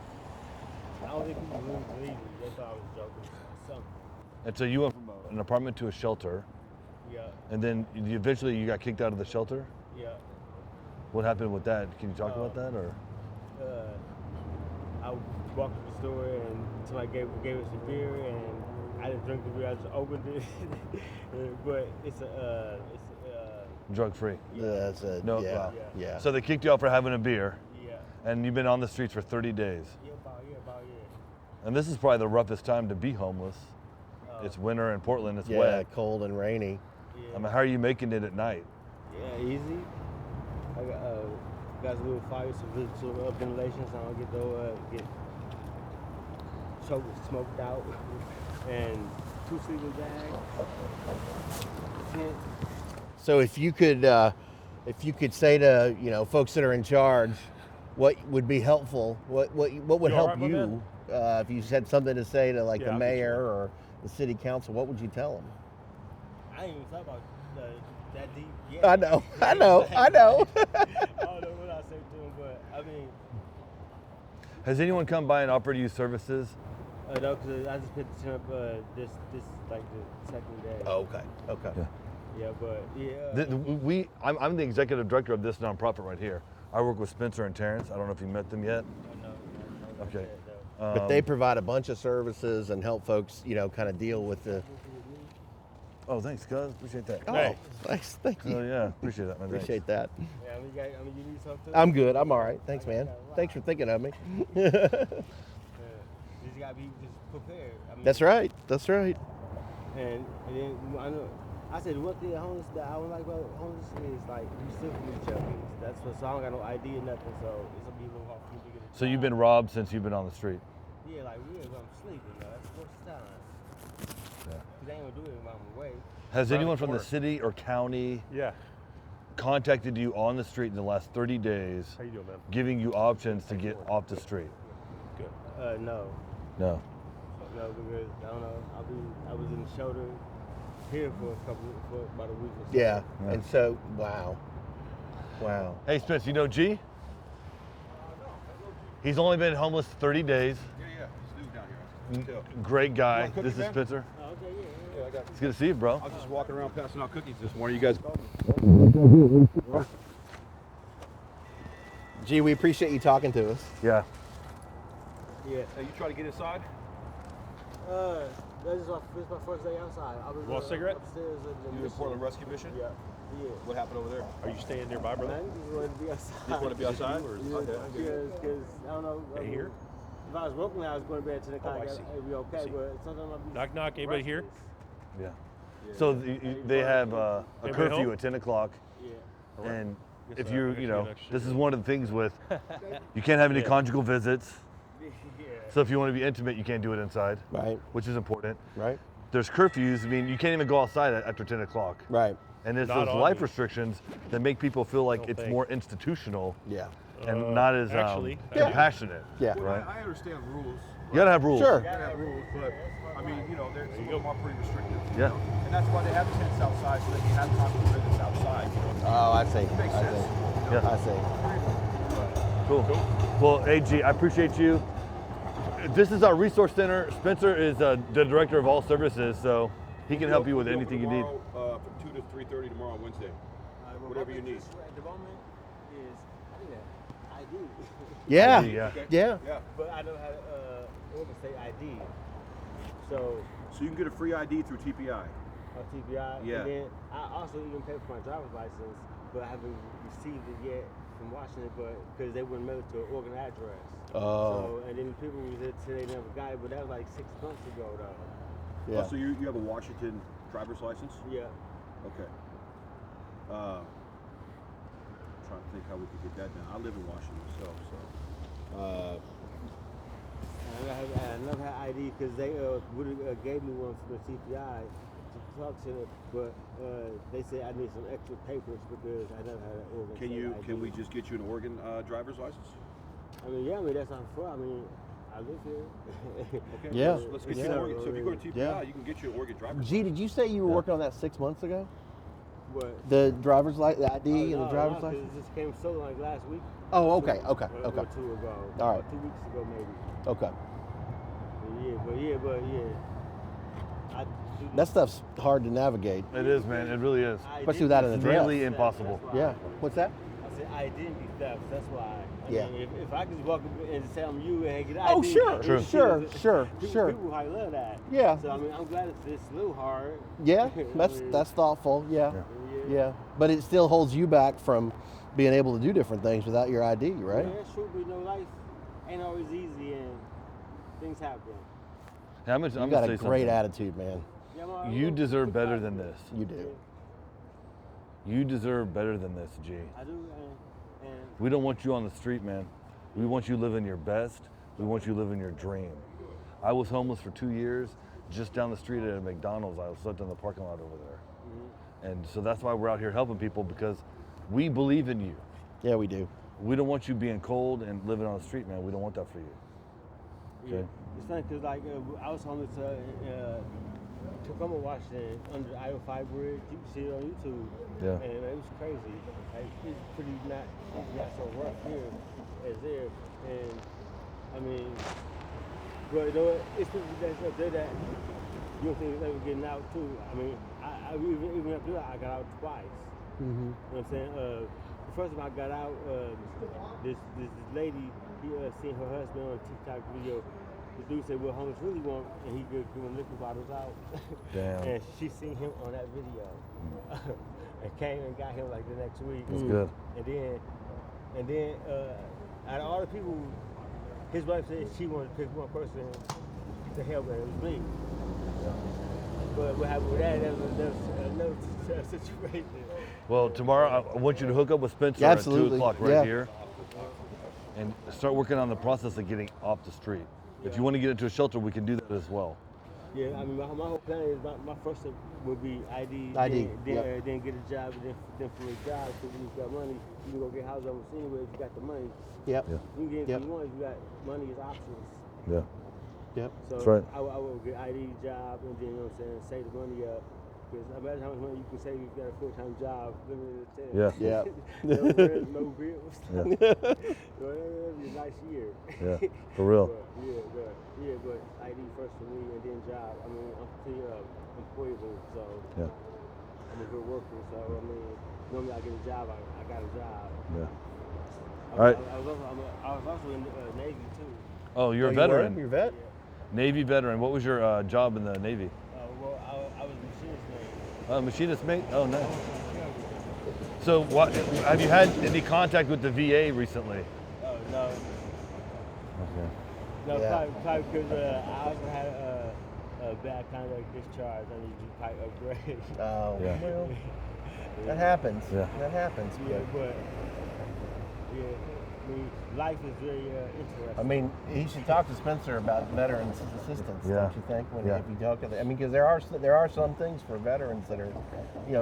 I don't think people really believe me. They thought I was joking or something. And so you went from an apartment to a shelter, Yeah, and then eventually you got kicked out of the shelter? yeah. What happened with that? Can you talk about that, or? I walked to the store and somebody gave us a beer, and I didn't drink the beer. I just opened it, but it's Drug-free? That's a, No, yeah, wow. yeah. So they kicked you out for having a beer, yeah, and you've been on the streets for 30 days. about a year. And this is probably the roughest time to be homeless. It's winter in Portland, it's wet. Cold and rainy. I mean, how are you making it at night? Yeah, easy. I got a little fire, some ventilation, so I don't get choked, smoked out, and 2 sleeping bags. Tent. So if you could say to folks that are in charge, what would be helpful? What would You help all right, my you? man? If you had something to say to like Yeah, the I'll get mayor you. or the city council, what would you tell them? I ain't even thought about that deep yet. I know. I don't know what I say to him, but I mean, Has anyone come by and offered you services? no, because I just picked the tent up this like the second day. Oh, okay. Yeah, but I'm the executive director of this nonprofit right here. I work with Spencer and Terrence. I don't know if you met them yet. No. Okay. But they provide a bunch of services and help folks, kind of deal with the. Oh, thanks, cuz. Appreciate that. Oh, Hey. thanks. Thank you. Oh, yeah. Appreciate that, man. Thanks. Appreciate that. Yeah, I mean, you need something? I'm good. I'm all right. Thanks, man. Thanks for thinking of me. You just gotta be just prepared. I mean, That's right. And then I said the one thing that I don't like about homeless is like we steal from each other. That's what, so I don't got no ID or nothing. So it's gonna be a little hard for me to get a So you've job. been robbed since you've been on the street? Yeah, like I'm sleeping. That's the first time. Yeah. Cause they ain't gonna do it while I'm away. Has Around anyone the from the corner. city or county Yeah. contacted you on the street in the last 30 days, How you doing, man? giving you options to get off the street? Good. No, No. because I don't know. I was in the shelter here for about a week or so. Yeah. Yeah. And so, wow. Hey, Spence, you know G? He's only been homeless 30 days. Yeah, he's new down here. Great guy. Want a cookie, This is man? Spencer. Oh, okay, yeah. Yeah, I got. It's good to see you, bro. I was just walking around passing out cookies this morning. You guys. Gee, we appreciate you talking to us. Yeah. Yeah. Hey, you try to get inside? This is my first day outside. I was Want a cigarette? upstairs in the You in Portland Rescue Mission? Yeah. What happened over there? Are you staying nearby, Man, brother? I just wanted to be outside. Just want to be outside? Or Yeah, okay. because I don't know. Hey, here? If I was working, I was going to bed at 10 o'clock. I see. It'd be okay, See. but sometimes I'll be. Knock, knock. Anybody here? Yeah. So they have a Anybody curfew home? at 10 o'clock, Yeah. and Guess if I you, actually you know, an extra this is sugar. one of the things with, you can't have any Yeah. conjugal visits. Yeah. So if you want to be intimate, you can't do it inside, Right. which is important. Right. There's curfews. I mean, you can't even go outside after 10 o'clock. Right. And there's Not those on life me. restrictions that make people feel like Don't it's think. more institutional Yeah. and not as actually, I do. compassionate. Yeah. Well, Right. I understand rules. You gotta have rules. Sure. You gotta have rules, but I mean, some of them are pretty restrictive. Yeah. And that's why they have tents outside so they can have conjugal visits outside. Oh, I see. It makes I sense. see. Yeah. I see. Cool. Well, AG, I appreciate you. This is our resource center. Spencer is the director of all services, so he can help you with anything you need. From 2 to 3:30 tomorrow on Wednesday. Whatever you need. At the moment is, I think that ID. Yeah. Yeah. Yeah. But I know how to overstate ID. So you can get a free ID through TPI. TBI. Yeah. And then I also even paid for my driver's license, but I haven't received it yet from Washington, but because they wouldn't mail it to an organ address. Oh. So, and then people said they never got it, but that was like 6 months ago though. Yeah. Oh, so you have a Washington driver's license? Yeah. Okay. Trying to think how we could get that done. I live in Washington myself, so. I never had ID because they would have gave me one from the TPI to talk to them, but they said I need some extra papers because I never had an organ. Can we just get you an Oregon driver's license? I mean, yeah, I mean that's not far. I mean, I live here. Okay. Yeah. Let's get Yeah. you an Oregon. So if you go to TPI, Yeah. you can get you an Oregon driver's G, did you say you were working on that 6 months ago? What? The driver's license, the ID and the driver's 'cause license? it just came so like last week. Oh, okay, okay, Or okay. 2 ago. All right. Or 2 weeks ago maybe. Okay. But yeah. I do That stuff's hard to navigate. It is, man. It really is. Especially without an It's address. nearly impossible. That's why Yeah. What's that? I said identity theft. That's why. I Yeah. mean, if I could just walk up and say I'm you and get ID. Oh, sure, True. sure. People probably love that. Yeah. So I mean, I'm glad it's a little hard. Yeah, I mean, that's thoughtful. Yeah. Yeah. Yeah. But it still holds you back from being able to do different things without your ID, right? Yeah, that's true, but you know, life ain't always easy and things happen. Hey, I'm You gonna got say a great something. attitude, man. Yeah, I'm You deserve better than this. You do. You deserve better than this, G. I do, and We don't want you on the street, man. We want you living your best. We want you living your dream. I was homeless for 2 years. Just down the street at a McDonald's, I slept in the parking lot over there. And so that's why we're out here helping people, because we believe in you. Yeah, we do. We don't want you being cold and living on the street, man. We don't want that for you. yeah. Okay. It's funny because like I was homeless Tacoma, Washington, under the I-05 bridge. You can see it on YouTube. Yeah. And it was crazy. Like, it's pretty not so rough here as there. And I mean, but you know what? It's people that's up there that you don't think they were getting out too. I mean, I even up there, I got out twice. Mm-hmm. You know what I'm saying? The first time I got out, this lady, he seen her husband on a TikTok video. The dude said, "What homeless really want," and he could give him liquor bottles out. Damn. And she seen him on that video, and came and got him like the next week. That's good. And then, out of all the people, his wife said she wanted to pick one person to help, and it was me. But what happened with that? That was another situation. Well, tomorrow I want you to hook up with Spencer Yeah, at 2 absolutely. o'clock right Yeah. here and start working on the process of getting off the street. If you want to get into a shelter, we can do that as well. Yeah, I mean, my whole plan is my first step would be ID, ID, then get a job, and then from a job, so when you got money, you can go get housed almost anywhere if you got the money. Yep. Yeah. You can get Yep. anything you want if you got money as options. Yeah. Yep. So That's right. I will get ID job, and then, you know what I'm saying, save the money up. Because imagine how much money you can save if you got a full-time job living in a tent. Yeah. Yeah. No rent, no bills. Yeah. So that'd be a nice year. Yeah. For real. But ID first for me and then job. I mean, I'm pretty employable, so Yeah. I'm a good worker. So I mean, normally I get a job, I got a job. Yeah. All right. I was also in the Navy too. Oh, you're a you were? veteran. You're a vet? Navy veteran. What was your job in the Navy? Well, I was a machinist man. Machinist mate? Oh, nice. So what, have you had any contact with the VA recently? Oh, no. Okay. No, Yeah. probably because I also had a bad conduct discharge. I need to probably upgrade. Oh, Yeah. well, that happens. Yeah. That happens. Yeah, but I mean, life is very interesting. I mean, you should talk to Spencer about veterans assistance, Yeah. don't you think? When Yeah. if you talk to them, I mean, because there are some things for veterans that are,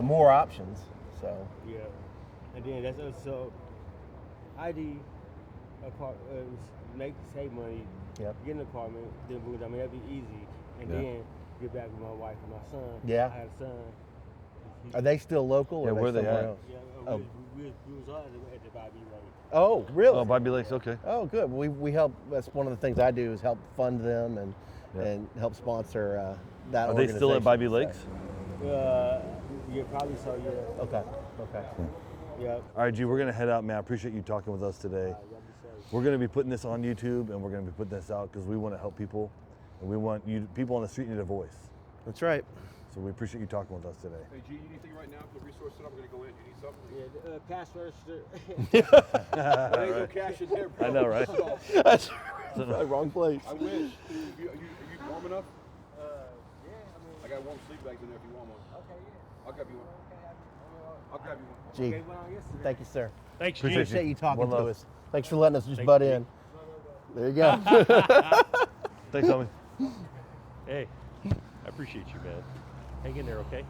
more options. So Yeah, and then that's also ID save money, Yep. get an apartment, then move. I mean, that'd be easy, and Yeah. then get back with my wife and my son. Yeah. I had a son. are they still local? Or Yeah, are where they somewhere at? else? Yeah, Oh. we we was all at the Bobby Lake. Oh, really? Oh, Bobby Lakes, okay. Oh, good. We help. That's one of the things I do is help fund them and help sponsor that. Are they still at Bobby Lakes? Yeah, probably so. Yeah. Okay. Yeah. All right, G, we're gonna head out, man. I appreciate you talking with us today. We're gonna be putting this on YouTube, and we're gonna be putting this out because we want to help people, and we want people on the street need a voice. That's right. So we appreciate you talking with us today. Hey, G, you need anything right now for the resource center? I'm going to go in. You need something? Yeah, cash register. There ain't no cash in there, bro. I know, right? That's the wrong place. I wish. Are you warm enough? Yeah, I got warm sleep bags in there if you want one. okay, yeah. I'll grab you one. I'll grab you one. Gee, Okay, well, yesterday. thank you, sir. Thanks, G. Appreciate you talking One to love. us. Thanks for letting us just Thank butt you. in. There you go. Thanks, homie. Hey, I appreciate you, man. Hang in there, okay?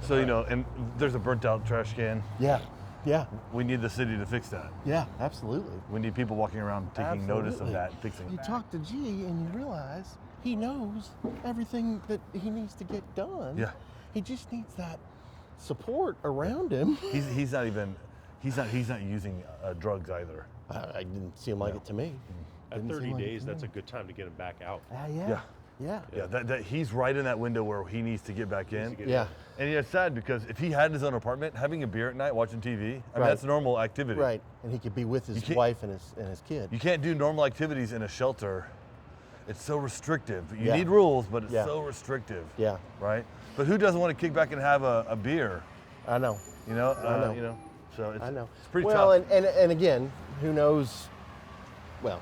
So, you know, and there's a burnt out trash can. Yeah. We need the city to fix that. Yeah, absolutely. We need people walking around taking notice of Absolutely. that, fixing You it. talk to G and you realize he knows everything that he needs to get done. Yeah. He just needs that support around him. He's not using drugs either. I didn't seem like it to me. At Didn't 30 seem like it days, to that's me. a good time to get him back out. Yeah. Yeah, that he's right in that window where he needs to get back in. Yeah. And it's sad because if he had his own apartment, having a beer at night, watching TV, I mean, Right. that's normal activity. Right. And he could be with his can't- wife and his kid. You can't do normal activities in a shelter. It's so restrictive. You Yeah. need rules, but it's Yeah. so restrictive. Yeah. Right? But who doesn't want to kick back and have a beer? I know. You know? I know. You know? So it's, I know. it's pretty well, tough. and again, who knows? Well,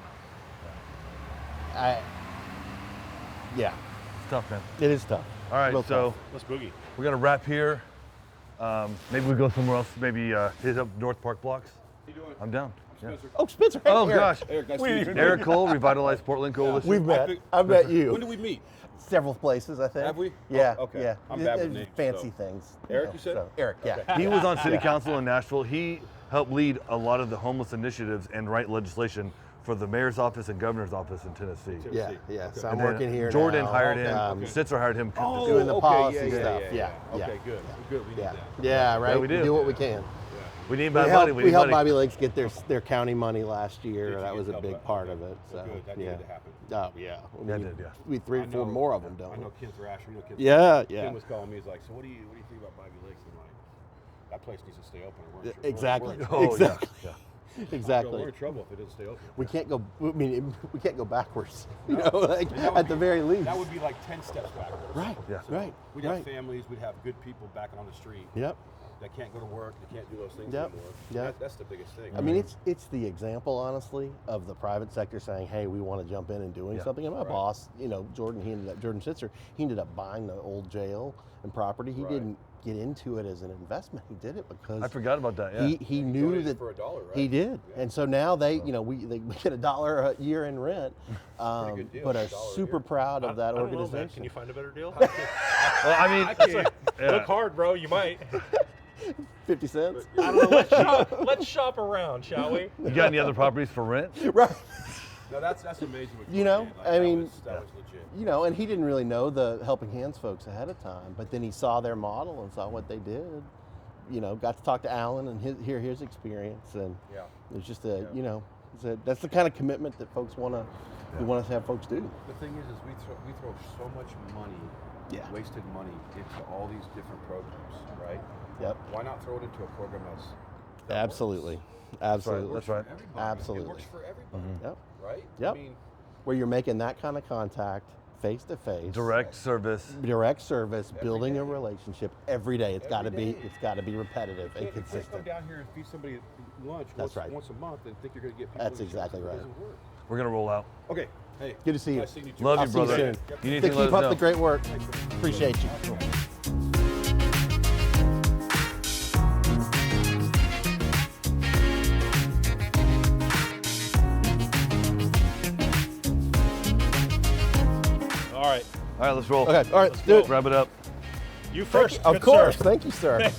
yeah, It's tough, man. it is tough. All right, Real so tough. Let's boogie. we're going to wrap here. Maybe we go somewhere else. Maybe hit up North Park blocks. How you doing? I'm down. Yeah. Spencer. Oh, Spencer. Hey, Oh, Eric. gosh. Eric, nice to meet you. Erik Cole, Revitalize Portland Coalition. We've met. think- I've met When you did we meet? several places. I think. Have we? Yeah. Oh, okay. Yeah. I'm bad with It's names, fancy so. things. Eric, you said? So, Eric. Yeah. He was on city council in Nashville. He helped lead a lot of the homeless initiatives and write legislation for the mayor's office and governor's office in Tennessee. Yeah. Okay. Yeah. So And I'm then working here Jordan now. hired him. Um, Sitzer hired him. doing the okay, policy stuff. Yeah. Okay, good. Good. We need Yeah. that. Yeah. Right. we do. what we can. We need We money. helped, We we need helped money. Bobby Lakes get their county money last year. Did you That get was a help big with that? part Okay. of it. So Good. That yeah. needed to happen. Oh yeah. Yeah, it did, yeah. We 3 or 4 more of them, don't I we? know Ken Thrasher. You know Ken Yeah. Ken Yeah. was calling me. He's like, so what do you think about Bobby Lakes? I'm like, that place needs to stay open. We're in tr- Exactly. We're, Oh, yeah. Exactly. Yeah. Exactly. we're in trouble if it doesn't stay open. We can't go. I mean, we can't go backwards. You know, like And that would at the be- very least. That would be like 10 steps backwards. Right. Yeah. Right. We'd right. have families. We'd have good people back on the street Yep. that can't go to work. They can't do those things Yep. anymore. Yep. That's the biggest thing. I mean, it's the example, honestly, of the private sector saying, "Hey, we want to jump in and doing Yeah. something." And my Right. boss, you know, Jordan Sitzer, he ended up buying the old jail and property. He Right. didn't get into it as an investment. He did it because I forgot about that. Yeah. he knew donated that for $1, right? he did, Yeah. and so now they get $1 a year in rent, good deal, but are $1 a super year. proud of that I don't know, man. organization. Can you find a better deal? Well, I mean, yeah. Look hard, bro. You might. 50 cents, I don't know. Let's shop around, shall we? You got any other properties for rent? right? No, that's amazing. What You know, did. Like, I that mean- that was legit. You know, and he didn't really know the Helping Hands folks ahead of time, but then he saw their model and saw what they did. You know, got to talk to Alan and hear his experience, and Yeah. it was just that's the kind of commitment that folks want to have folks do. The thing is we throw so much money, wasted money into all these different programs, right? Yep. Why not throw it into a program that Absolutely. works? Absolutely. That's right. For everybody. Absolutely. It works for everybody, Yep. right? Yep. I mean, Where you're making that kind of contact face to face. Direct service. Direct service, building day. a relationship every day. It's got to Every be. day. It's got to be repetitive and you can't come consistent. down here and feed somebody lunch That's right. once a month and think you're going to get people. That's in the exactly shelter. It right. doesn't work. We're gonna roll out. Okay. Hey. Good to see you. Nice seeing you too. Love I'll you, see you brother. soon. You need anything, Keep let us up know. the great work. Appreciate you. All right. All right, let's roll. Okay. All right. Let's do it. Wrap it up. You first. Of good course. sir. Thank you, sir.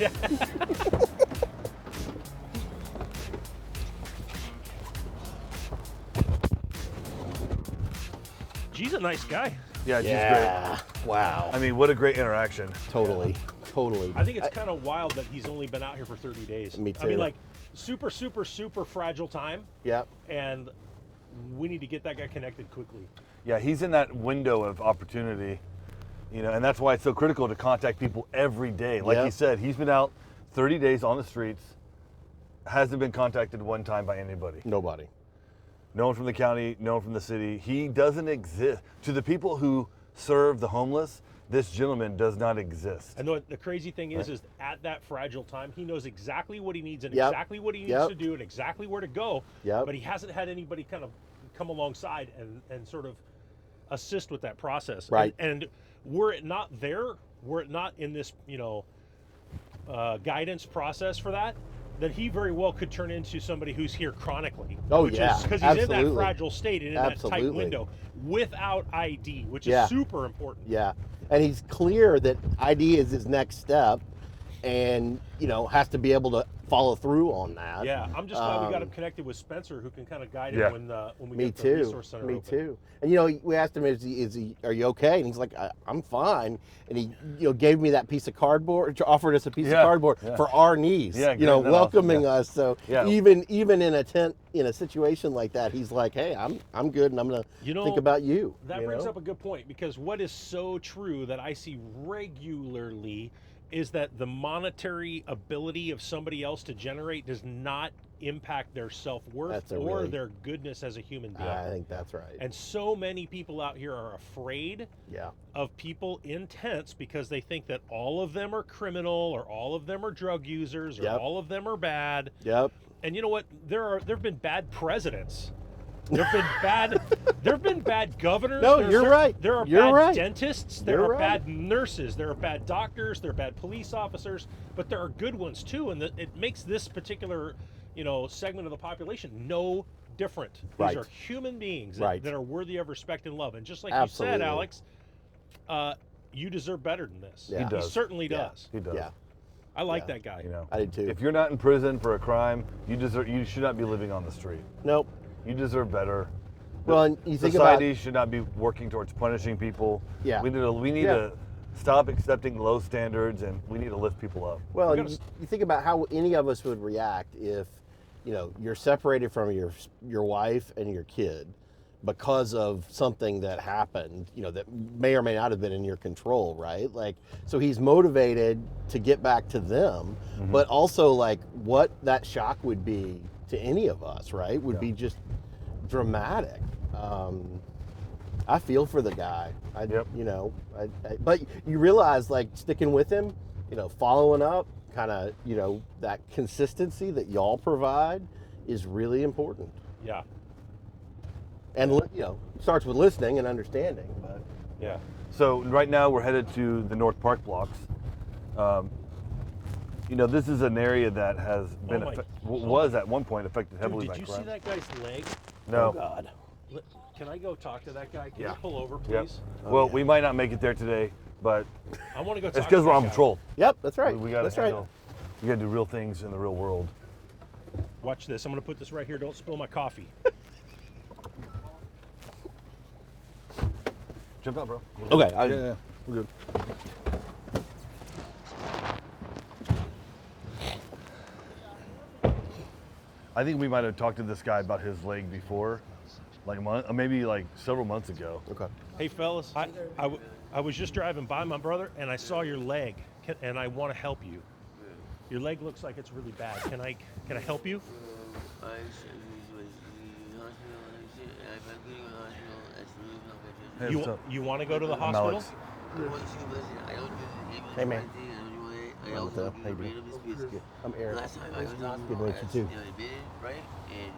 G's a nice guy. Yeah, she's Yeah. Wow. great. I mean, what a great interaction. Totally. Totally. I think it's kind of wild that he's only been out here for 30 days. Me I too. mean, like, super, super, super fragile time, Yep. and we need to get that guy connected quickly. Yeah, he's in that window of opportunity, you know, and that's why it's so critical to contact people every day. Like Yep. he said, he's been out 30 days on the streets, hasn't been contacted one time by anybody. Nobody. No one from the county, no one from the city. He doesn't exist. To the people who serve the homeless, this gentleman does not exist. And the crazy thing is at that fragile time, he knows exactly what he needs and Yep. exactly what he needs Yep. to do and exactly where to go. Yep. But he hasn't had anybody kind of come alongside and sort of assist with that process. Right. And were it not in this, guidance process for that, then he very well could turn into somebody who's here chronically. Oh, which yeah. is because he's in that Absolutely. fragile state and in that tight Absolutely. window without ID, which Yeah. is super important. Yeah. And he's clear that ID is his next step and, has to be able to follow through on that. Yeah, I'm just glad we got him connected with Spencer, who can kind of guide him Yeah. when we Me get the too. resource center Me open. too. And we asked him, are you okay? And he's like, I'm fine. And he, gave me that piece of cardboard, offered us a piece of Yeah, cardboard yeah. for our needs. Yeah, great, that's welcoming awesome, yeah. us. So Yeah. even in a tent, in a situation like that, he's like, hey, I'm good, and I'm gonna think about you. That brings up a good point, because what is so true that I see regularly is that the monetary ability of somebody else to generate does not impact their self-worth That's a or really- their goodness as a human being. I think that's right. And so many people out here are afraid Yeah. of people in tents because they think that all of them are criminal or all of them are drug users or Yep. all of them are bad. Yep. And you know what? There've been bad presidents. There've been bad governors. No, you're right. There are You're bad right. dentists. There You're are right. bad nurses. There are bad doctors. There are bad police officers. But there are good ones too, and it makes this particular, segment of the population no different. Right. These are human beings Right. that are worthy of respect and love. And just like Absolutely. you said, Alex, you deserve better than this. Yeah. He does. certainly Yeah. does. He does. Yeah. I like Yeah. that guy. I did too. If you're not in prison for a crime, you should not be living on the street. Nope. You deserve better. Well, and you think Society about should not be working towards punishing people. Yeah. We need Yeah. to stop accepting low standards, and we need to lift people up. Well, We and gotta you think about how any of us would react if, you're separated from your wife and your kid because of something that happened, that may or may not have been in your control, right? Like, so he's motivated to get back to them, but also like what that shock would be to any of us, right? Would be just dramatic. I feel for the guy. But you realize, like, sticking with him, following up, kind of, that consistency that y'all provide is really important. Yeah. And starts with listening and understanding. But Yeah. So right now we're headed to the North Park blocks. This is an area that has been was at one point affected heavily Dude, by did you crime. see that guy's leg? No. oh God, Can I go talk to that guy? Can Yeah. you pull over, Yep. please? Well, we might not make it there today, but I want to go talk it's to because we're that on guy. patrol. yep, that's right. We gotta that's handle. right. We gotta do real things in the real world. Watch this. I'm going to put this right here. Don't spill my coffee. Jump out, bro. Okay, Yeah, we're good. I think we might have talked to this guy about his leg before, like a month, maybe like several months ago. Okay. Hey, fellas, I was just driving by, my brother, and I saw your leg, and I want to help you. Your leg looks like it's really bad. Can I help you? Hey, what's up? You want to go to the I'm hospital? Alex. Hey, man. What's up? How you doing? Good. I'm Eric. Last time I was on, Good to meet you, too. Right? And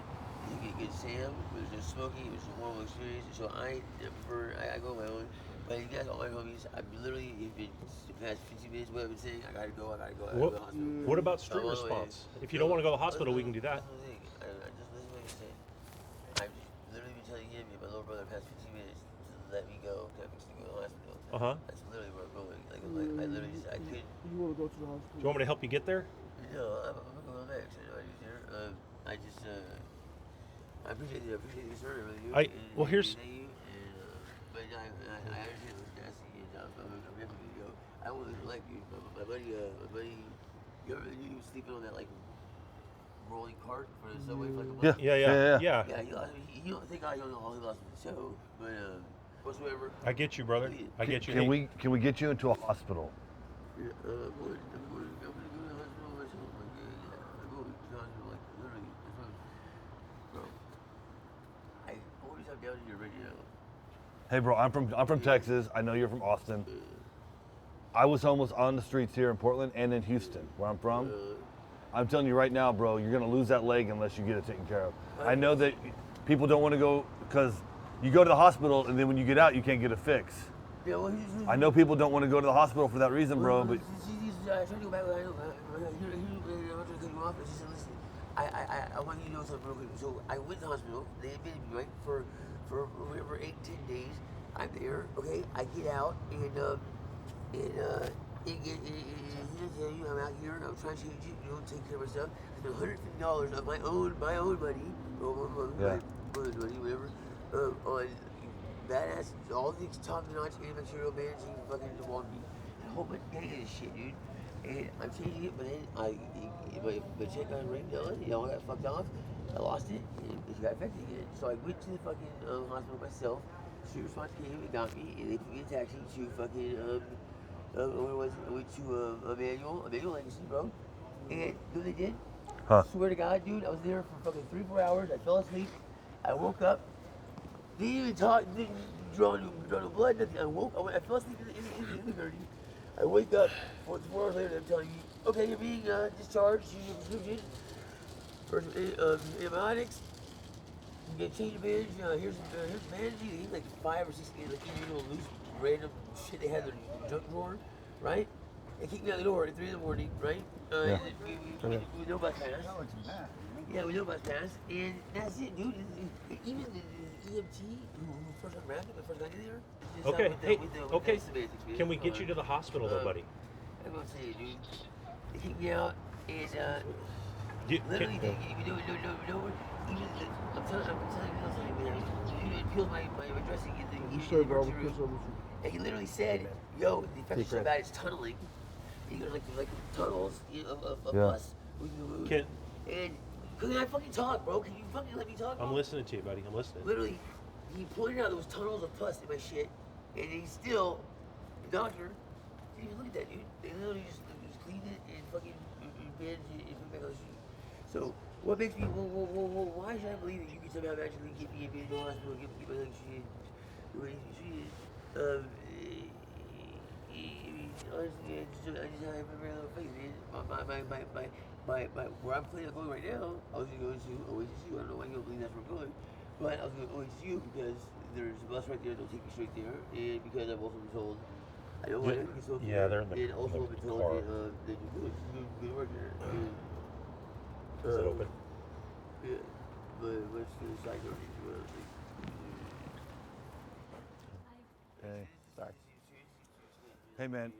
you get good Sam, it was just smoking, it was a horrible experience. So I prefer, I go my own. But you guys, all my homies, I've been literally, if it's the past 15 minutes, what I've been saying, I gotta go to the hospital. What about street I'm on the way. response? If you don't want to go to the hospital, we can do that. That's the thing. I just listen to what you're saying. I've literally been telling him and my little brother the past 15 minutes to let me go, to go to the hospital. Uh-huh. That's literally where I'm going. Like I literally just, I couldn't. You want to go to the hospital? Do you want me to help you get there? No, I'm going back. So I just, I appreciate the concern with you. Well, here's- But I understand what's nasty, and I'm happy to go. I wouldn't like you, my buddy, you ever you sleeping on that like rolling cart for the subway for like a month. Yeah. Yeah. Yeah, he don't think I don't know all he lost with the show, but whatsoever. I get you, brother. I get you. Can we get you into a hospital? Yeah, I'm going to go to the hospital myself. Like, yeah, I'm going to the hospital, like, literally. That's what, bro. I always have down here right now. Hey, bro, I'm from Texas. I know you're from Austin. I was homeless on the streets here in Portland and in Houston, where I'm from. I'm telling you right now, bro, you're gonna lose that leg unless you get it taken care of. I know that people don't want to go because you go to the hospital and then when you get out, you can't get a fix. Yeah, well, I know people don't want to go to the hospital for that reason, bro. But I tried to go back. I want you to know something real quick. So I went to the hospital. They admitted me, right, for whatever 8-10 days. I'm there. Okay, I get out and he tell you I'm out here and I'm trying to change it. You know, take care of myself. I spent $150 of my own money, whatever, on badass, all these top-notch antibacterial bands you fucking want me. A whole bunch of this shit, dude. And I'm changing it, but then my check got ringed on, you know, I got fucked off. I lost it, and it got infected again. So I went to the fucking hospital myself. Street response came and got me, and they put me in a taxi to fucking, where was it? I went to Emmanuel Legacy, bro. And you know what they did? Swear to God, dude, I was there for fucking 3-4 hours. I fell asleep. I woke up. Didn't even talk, didn't draw no blood, nothing. I fell asleep in the gurney. I wake up 4 hours later and I'm telling you, okay, you're being discharged, you prescription for antibiotics. You get change of bandage, here's bandage. They eat like 5 or 6 like loose random shit they had in their junk drawer, right? They kicked me out the door at 3 in the morning, right? We know about pass. Yeah, we know about pass, and that's it, dude. Even the EMT who first unwrapped it, the first got in there. Okay. Can we get you to the hospital, though, buddy? I'm gonna say it, dude. They kicked me out, and literally, I'm telling you, man. He peeled my dressing in the material. And he literally said, "Yo, the infection's so bad, it's tunneling. You go like tunnels of pus. And can I fucking talk, bro? Can you fucking let me talk? Bro? I'm listening to you, buddy. I'm listening. Literally, he pointed out those tunnels of pus in my shit, and he still, the doctor, didn't even look at that, dude. They literally just cleaned it and fucking bandaged it and put it back on the street. So, what makes me, why should I believe that you can somehow magically get me a bid in the hospital and get my leg treated the way you treated? Honestly, I just have a very little faith, man. Where I'm planning on going right now, I was going to go to OHSU. I don't know why you don't believe that's where I'm going, but I was going to OHSU because there's a bus right there that'll take me straight there, and because I've also been told I don't want to get so they're in the and also been told that you good work there. Is it open? Yeah, but what's the side door? Hey. Sorry. Hey, man.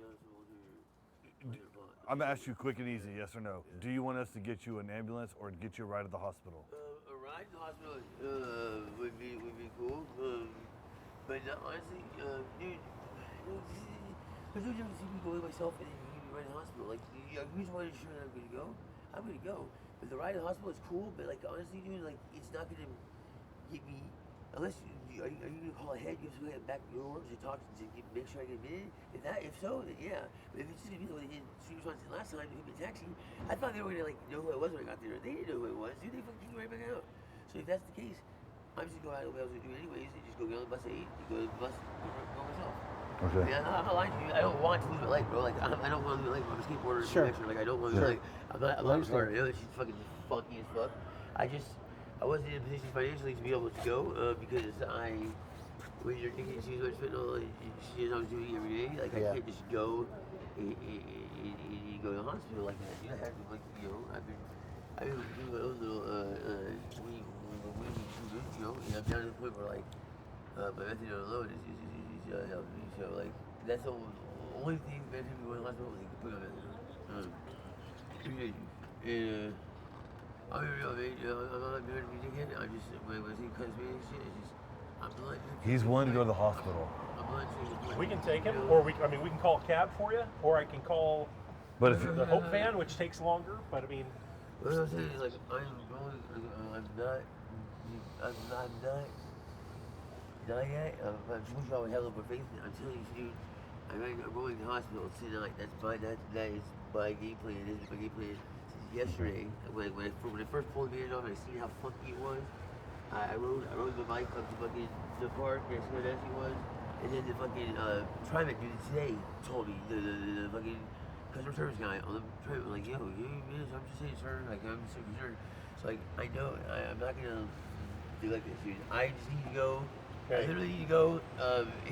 I'm gonna ask you quick and easy, yes or no. Do you want us to get you an ambulance or get you a ride to the hospital? A ride to the hospital would be cool. But honestly, dude, there's no difference between me going myself and then you ride to the hospital. Like, here's why I'm sure that I'm gonna go. I'm gonna go. But the ride to the hospital is cool, but like honestly, dude, like it's not gonna get me unless are you gonna call ahead? You have to go ahead back door to talk to make sure I get admitted. If so, then yeah. But if it's just gonna be the way they did street response last time, they put me in a taxi. I thought they were gonna like know who I was when I got there. They didn't know who I was, dude. They fucking kicked me right back out. So if that's the case, I'm just gonna go out what I was gonna do anyways. And just go get on the bus 8 and go to the bus go myself. Okay. Man, I'm not lying to you. I don't want to lose my leg, bro. Like I don't want to lose my leg. I'm a skateboarder. Sure. Like I don't want to lose my leg. I'm not retarded. You know, she's fucking funky as fuck. I wasn't in a position financially to be able to go because when you're thinking she was fentanyl, she is I was doing every day. Like I can't just go and go to the hospital like that. You know, I have to like I've been doing my own little weed, you know, and I'm down to the point where like my methadone alone is helping me. So like that's the only thing that makes me go to the hospital is they can put on methadone. Appreciate you. And I'm real, man. I'm not doing anything. I'm just when he cuts me and shit, it's just I'm blunt. He's willing to go to the hospital. I'm blunt. We can take him, or we can call a cab for you, or I can call But if the Hope van, which takes longer. But I mean, What I'm saying is like I'm going. I'm not yet. I'm sure you always have a little faith. I'm telling you, dude. I'm going to the hospital tonight. That is my game plan. This is my game plan since yesterday. When I first pulled the van off, and I seen how funky it was. I rode the bike up to fucking the park. And I see how nasty it was. And then the fucking Trimac dude today told me the fucking customer service guy on the Trimac was like, yo, I'm just saying, sir. Like I'm so concerned. So like I know I'm not gonna do like this, dude. I just need to go. I literally need to go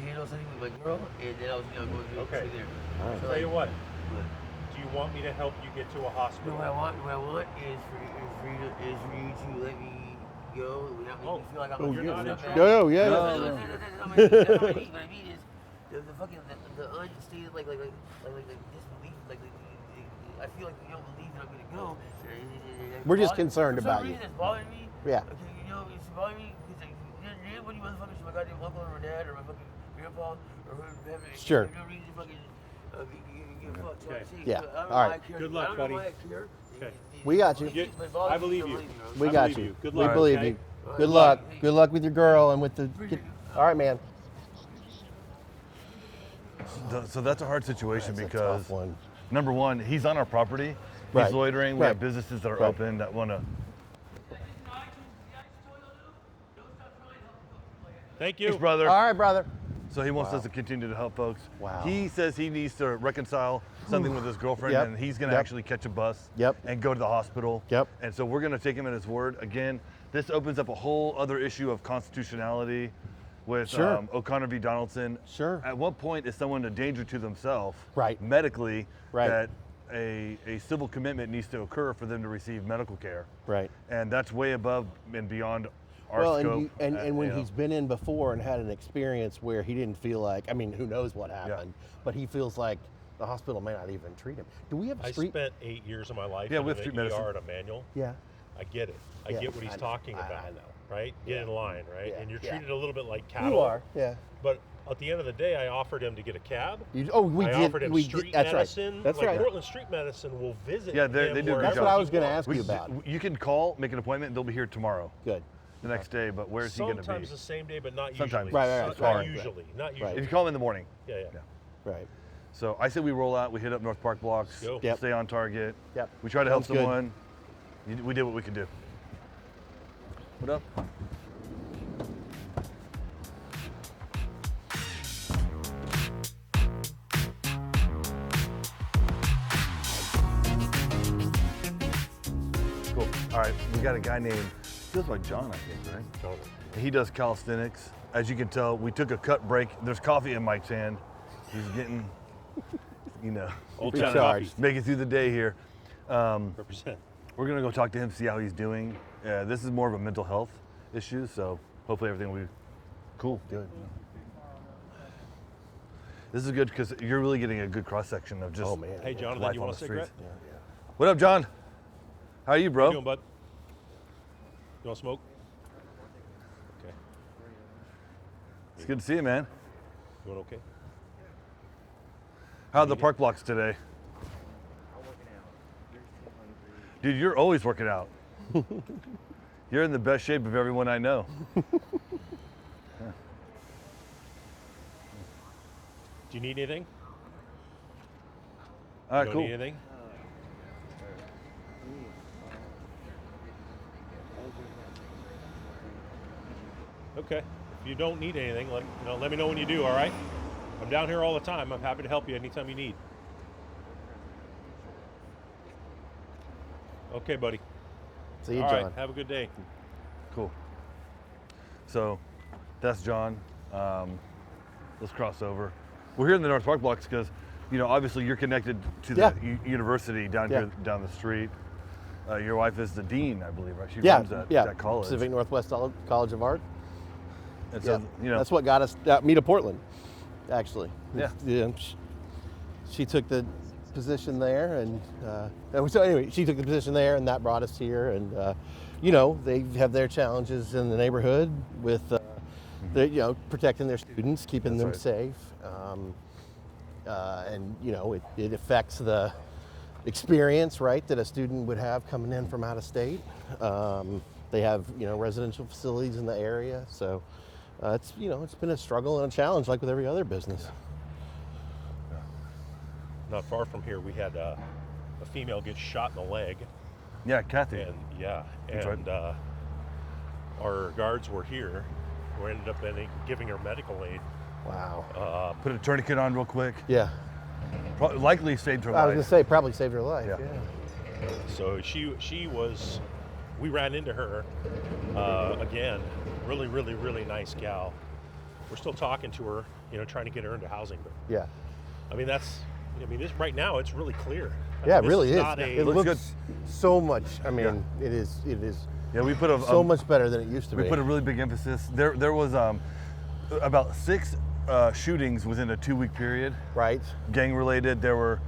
handle something with my girl, and then I was going to go there. All right. So, Tell you what. Do you want me to help you get to a hospital? No, what I want is for you to let me go without making me feel like I'm you're not interested. No, yeah. What I mean is the fucking the unstated like disbelief, like I feel like you don't believe that I'm gonna go. We're just concerned about you. For some reason, it's bothering me. Yeah. Okay, it's bothering me because what you motherfuckers, my goddamn uncle or my dad or my fucking grandpa or whoever. Sure. No reason fucking give a fuck. So Okay. I say, Yeah. I don't know All why right. I care. Good luck, I don't know buddy. why I care. Okay. We got you. I believe you. We I got believe you. you. Good We luck, believe okay? you. Good luck. Good luck with your girl and with the. All right, man. So that's a hard situation That's a because tough one. number one, he's on our property. Right. He's loitering. We Right. have businesses that are Right. open that want to. Thank you. Thanks, brother. All right, brother. So he wants us to continue to help folks. Wow. He says he needs to reconcile something with his girlfriend, Yep. and he's going to Yep. actually catch a bus Yep. and go to the hospital. Yep. And so we're going to take him at his word. Again, this opens up a whole other issue of constitutionality with Sure. O'Connor v. Donaldson. Sure. At what point is someone a danger to themselves Right. medically Right. that a civil commitment needs to occur for them to receive medical care? Right. And that's way above and beyond our Well, scope. and when you know. he's been in before and had an experience where he didn't feel like, I mean, who knows what happened, but he feels like the hospital may not even treat him. Do we have I street? spent 8 years of my life Yeah, in we have the street ER medicine. at a manual. Yeah. I get it. I Yeah, get what he's I know. talking I about. know. Right? Get Yeah. in line, right? Yeah, And you're yeah. treated a little bit like cattle. You are. Yeah. But at the end of the day, I offered him to get a cab. We I did. offered him We street did. That's medicine. right. That's like right. Portland Street Medicine will visit Yeah, they him do a good wherever That's job. what I he was going to wants. ask you about. You can call, make an appointment, they'll be here tomorrow, Good. the next day, but where's he going to be? Sometimes the same day, but not Sometimes. usually. Right, right, Not- right, Not right. usually. Not Right. usually. If you call him in the morning. Yeah. Right. So I say we roll out, we hit up North Park blocks, Go. Yep. stay on target. Yep. We try to help Sounds good. someone. We did what we could do. What up? Cool. All right, we got a guy named, he goes by John, I think, right? Totally. And he does calisthenics. As you can tell, we took a cut break. There's coffee in Mike's hand. He's getting, Old Big Town charge. Coffee. making through the day here. Represent. We're gonna go talk to him, see how he's doing. This is more of a mental health issue, so hopefully everything will be cool. Good. This is good because you're really getting a good cross section of just Oh man. Hey, Jonathan, life you on want a the streets. cigarette? What up, John? How are you, bro? How you doing, bud? You want to smoke? Okay. It's good to see you, man. You want okay? How are the park blocks today? Dude, you're always working out. You're in the best shape of everyone I know. Do you need anything? All right, you don't cool. need anything? Okay. If you don't need anything, let me know when you do, all right? I'm down here all the time. I'm happy to help you anytime you need. Okay, buddy. See you, All John. right. Have a good day. Cool. So that's John. Let's cross over. We're here in the North Park blocks because, obviously you're connected to the university down here, down the street. Your wife is the dean, I believe, right? She runs that college. Pacific Northwest College of Art. And so, That's what got us me to Portland, actually. Yeah. She took the position there, and so anyway, she took the position there, and that brought us here. And they have their challenges in the neighborhood with, protecting their students, keeping them safe, and it affects experience, right, that a student would have coming in from out of state. They have, residential facilities in the area, so it's been a struggle and a challenge, like with every other business. Not far from here, we had a female get shot in the leg. Yeah, Kathy. And That's right. Our guards were here. We ended up giving her medical aid. Wow. Put a tourniquet on real quick. Yeah. Likely saved her I was life. gonna say probably saved her life. Yeah. Yeah. So we ran into her again. Really, really, really nice gal. We're still talking to her, trying to get her into housing. But Yeah. this right now it's really clear. Yeah, it This really is. not It looks looks so much. I mean, it is. Yeah, we put So much better than it used to be. We put a really big emphasis. There was about 6 shootings within a 2-week period. Right. Gang related. There were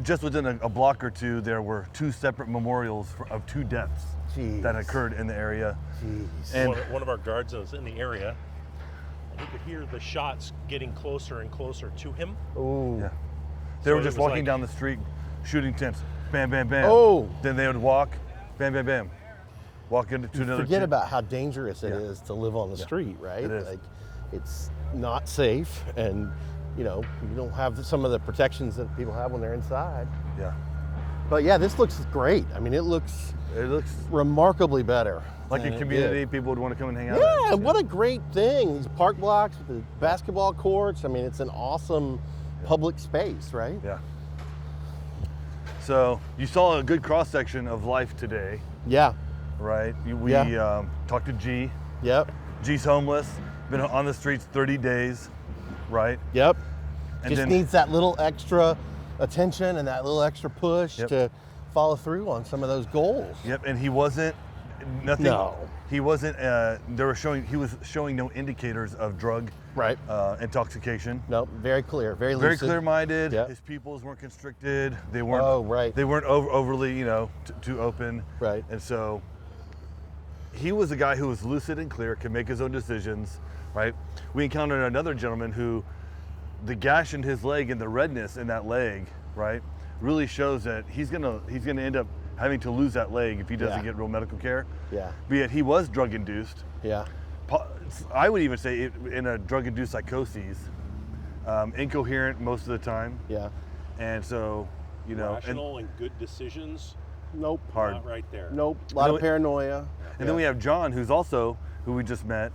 just within a block or two. There were 2 separate memorials of 2 deaths that occurred in the area. Jeez. And one of our guards was in the area, and he could hear the shots getting closer and closer to him. Ooh. yeah, they So were it just was walking like- down the street, shooting tents. Bam, bam, bam. Oh. Then they would walk. Bam, bam, bam. Walk into another. Forget tent. about how dangerous it Yeah. is to live on the street, right? It is. Like, it's not safe, and you don't have some of the protections that people have when they're inside. Yeah. But yeah, this looks great. I mean, it looks remarkably better. like than a it community. did. People would want to come and hang out. Yeah, at. and what a great thing. These park blocks with the basketball courts. I mean, it's an awesome public space, right? Yeah. So you saw a good cross section of life today, Yeah. right? We talked to G. Yep. G's homeless, been on the streets 30 days, right? Yep. And Just then- needs that little extra attention and that little extra push Yep. to follow through on some of those goals. Yep, and he wasn't nothing. No. He wasn't. He was showing no indicators of drug Right. intoxication. Nope. Very clear. Very Very lucid. clear-minded. Yep. His pupils weren't constricted. They weren't. Oh, right. They weren't overly, too open. Right. And so he was a guy who was lucid and clear, could make his own decisions. Right. We encountered another gentleman who, the gash in his leg and the redness in that leg, right, really shows that he's gonna end up having to lose that leg if he doesn't Yeah. get real medical care. Yeah. But yet he was drug induced. Yeah. I would even say in a drug-induced psychoses, incoherent most of the time, Yeah. and so Rational and good decisions, Nope. hard. not right there. Nope. A lot And of paranoia. And then we have John, who we just met,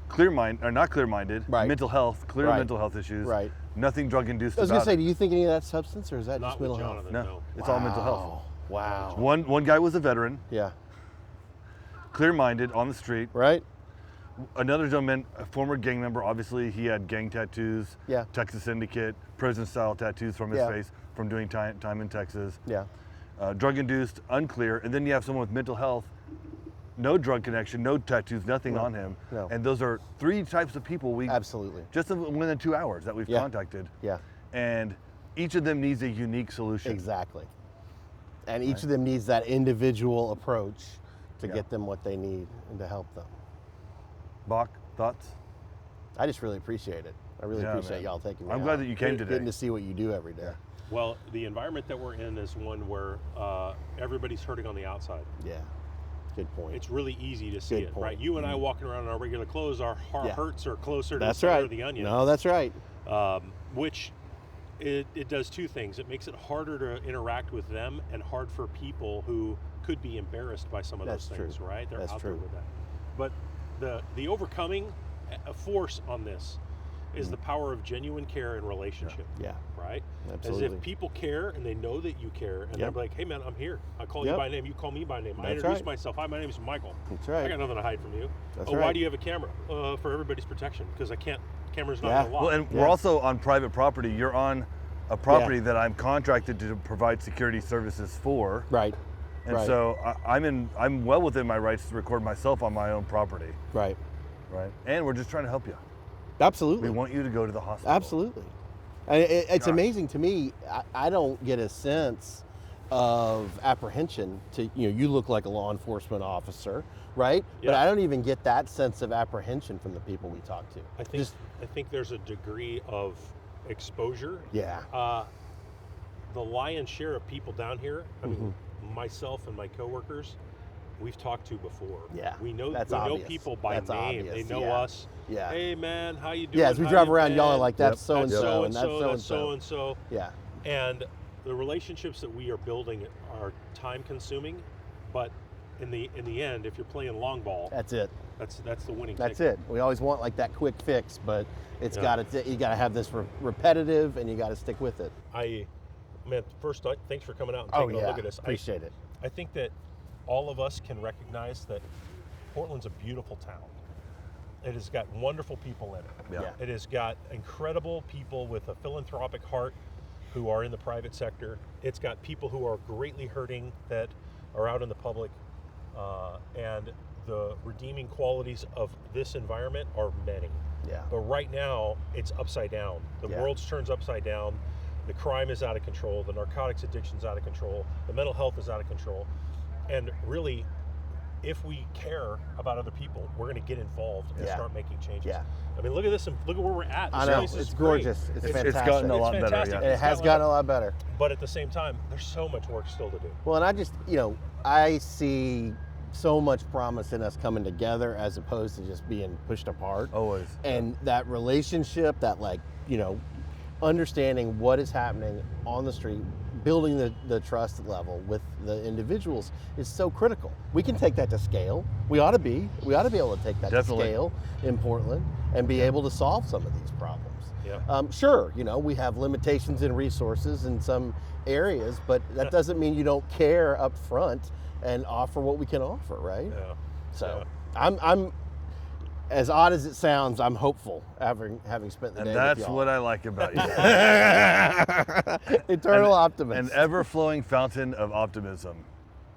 not clear-minded, Right. mental health, clear Right. mental health issues, Right. nothing drug-induced I was about gonna say, it. do you think any of that substance, or is that Not just with mental health? Jonathan, No, no. it's all mental health. Wow. One guy was a veteran, Yeah. clear-minded on the street. Right. Another gentleman, a former gang member, obviously he had gang tattoos, Yeah. Texas Syndicate, prison-style tattoos from his Yeah. face from doing time in Texas. Yeah. Drug-induced, unclear, and then you have someone with mental health, no drug connection, no tattoos, nothing on him. No. And those are 3 types of people we Absolutely. just within 2 hours that we've Yeah. contacted, Yeah. and each of them needs a unique solution. Exactly. And each of them needs that individual approach to Yeah. get them what they need and to help them. Bach, thoughts? I just really appreciate it. I really Yeah, appreciate man. y'all taking me I'm out. glad that you came today. Getting to see what you do every day. Well, the environment that we're in is one where everybody's hurting on the outside. Yeah. Good point. It's really easy to see Good it, point. right? You and I walking around in our regular clothes, our Yeah. hurts are closer to That's the center right. of the onion. No, that's right. Which it does 2 things. It makes it harder to interact with them and hard for people who could be embarrassed by some of That's those things, true. right? They're That's out there true. with that. But the overcoming force on this is the power of genuine care and relationship, Yeah. right? Absolutely. As if people care and they know that you care, and Yep. they're like, hey man, I'm here. I call Yep. you by name, you call me by name. I That's introduce right. myself. Hi, my name is Michael. That's I right. got nothing to hide from you. That's Why right. do you have a camera? For everybody's protection, because camera's not Yeah. gonna lock. Well, and Yeah. we're also on private property. You're on a property that I'm contracted to provide security services for. Right. And Right. so I'm well within my rights to record myself on my own property, Right. right? And we're just trying to help you. Absolutely. We want you to go to the hospital. Absolutely. And it's Gosh. amazing to me. I don't get a sense of apprehension to, you look like a law enforcement officer, right? But Yeah. I don't even get that sense of apprehension from the people we talk to. I think there's a degree of exposure. Yeah. the lion's share of people down here, I mean, myself and my coworkers, we've talked to before. Yeah, we know that's we know obvious. people by That's name. obvious, They know yeah. us. Yeah. Hey man, how you doing? Yeah, as we How drive you around, y'all are been? like, that's That's so-and-so, and that's That's so-and-so. so-and-so. Yeah. And the relationships that we are building are time consuming, but in the end, if you're playing long ball, That's it. that's the winning That's ticket. it. We always want like that quick fix, but it's Yeah. got to, you got to have this repetitive, and you got to stick with it. First, thanks for coming out and Oh taking yeah, a look at us. appreciate it. I think that all of us can recognize that Portland's a beautiful town. It has got wonderful people in it. Yeah. It has got incredible people with a philanthropic heart who are in the private sector. It's got people who are greatly hurting that are out in the public. And the redeeming qualities of this environment are many. Yeah. But right now, it's upside down. The Yeah. world's turned upside down. The crime is out of control. The narcotics addiction's out of control. The mental health is out of control. And really, if we care about other people, we're going to get involved and Yeah. start making changes. Yeah. I mean, look at this and look at where we're at. I This know, place is it's great. gorgeous. It's fantastic. It's gotten a lot better. fantastic. Yeah. It has gotten a lot better. But at the same time, there's so much work still to do. Well, and I just, I see so much promise in us coming together as opposed to just being pushed apart. Always. And that relationship, that understanding what is happening on the street, building the trust level with the individuals is so critical. We can take that to scale. We ought to be able to take that Definitely. to scale in Portland and be able to solve some of these problems. Yeah. Sure, we have limitations in resources in some areas, but that doesn't mean you don't care up front and offer what we can offer, right? Yeah. So I'm as odd as it sounds, I'm hopeful having spent the day And that's with y'all. what I like about you. Eternal optimist. An ever-flowing fountain of optimism.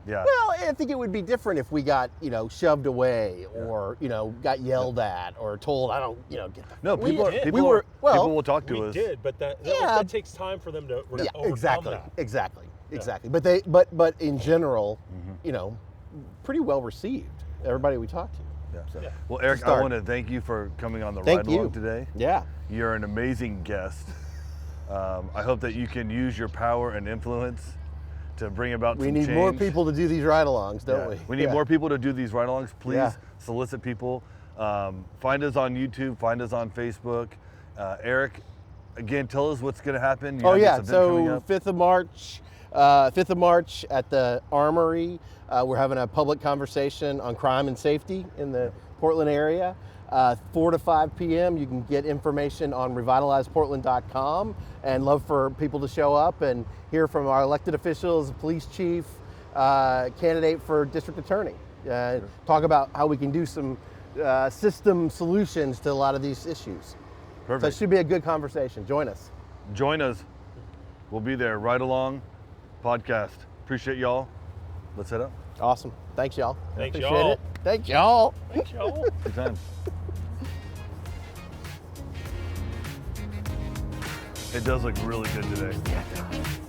Yeah. Well, I think it would be different if we got, shoved away or, got yelled at or told, I don't, get the... No, people did. people will talk to We us. did, but that Yeah. takes time for them to Yeah, overcome exactly. that. Exactly. But in general, pretty well received. Everybody we talked to. Yeah. So, Yeah. Well, Eric, I start. want to thank you for coming on the Thank ride along you. today. Yeah. You're an amazing guest. I hope that you can use your power and influence to bring about We some need change. more people to do these ride-alongs, don't Yeah. we? We need Yeah. more people to do these ride-alongs. Please Yeah. solicit people. Find us on YouTube. Find us on Facebook. Eric, again, tell us what's going to happen. You Oh have yeah, this event coming so up. 5th of March at the Armory. We're having a public conversation on crime and safety in the Portland area. 4 to 5 p.m. You can get information on revitalizeportland.com, and love for people to show up and hear from our elected officials, police chief, candidate for district attorney. Talk about how we can do some system solutions to a lot of these issues. So it Perfect. should be a good conversation. Join us. Join us. We'll be there. Ride along podcast. Appreciate y'all. Let's head up. Awesome. Thanks, y'all. Thanks, Appreciate y'all. it. Thanks, y'all. Thanks, y'all. Good time. It does look really good today.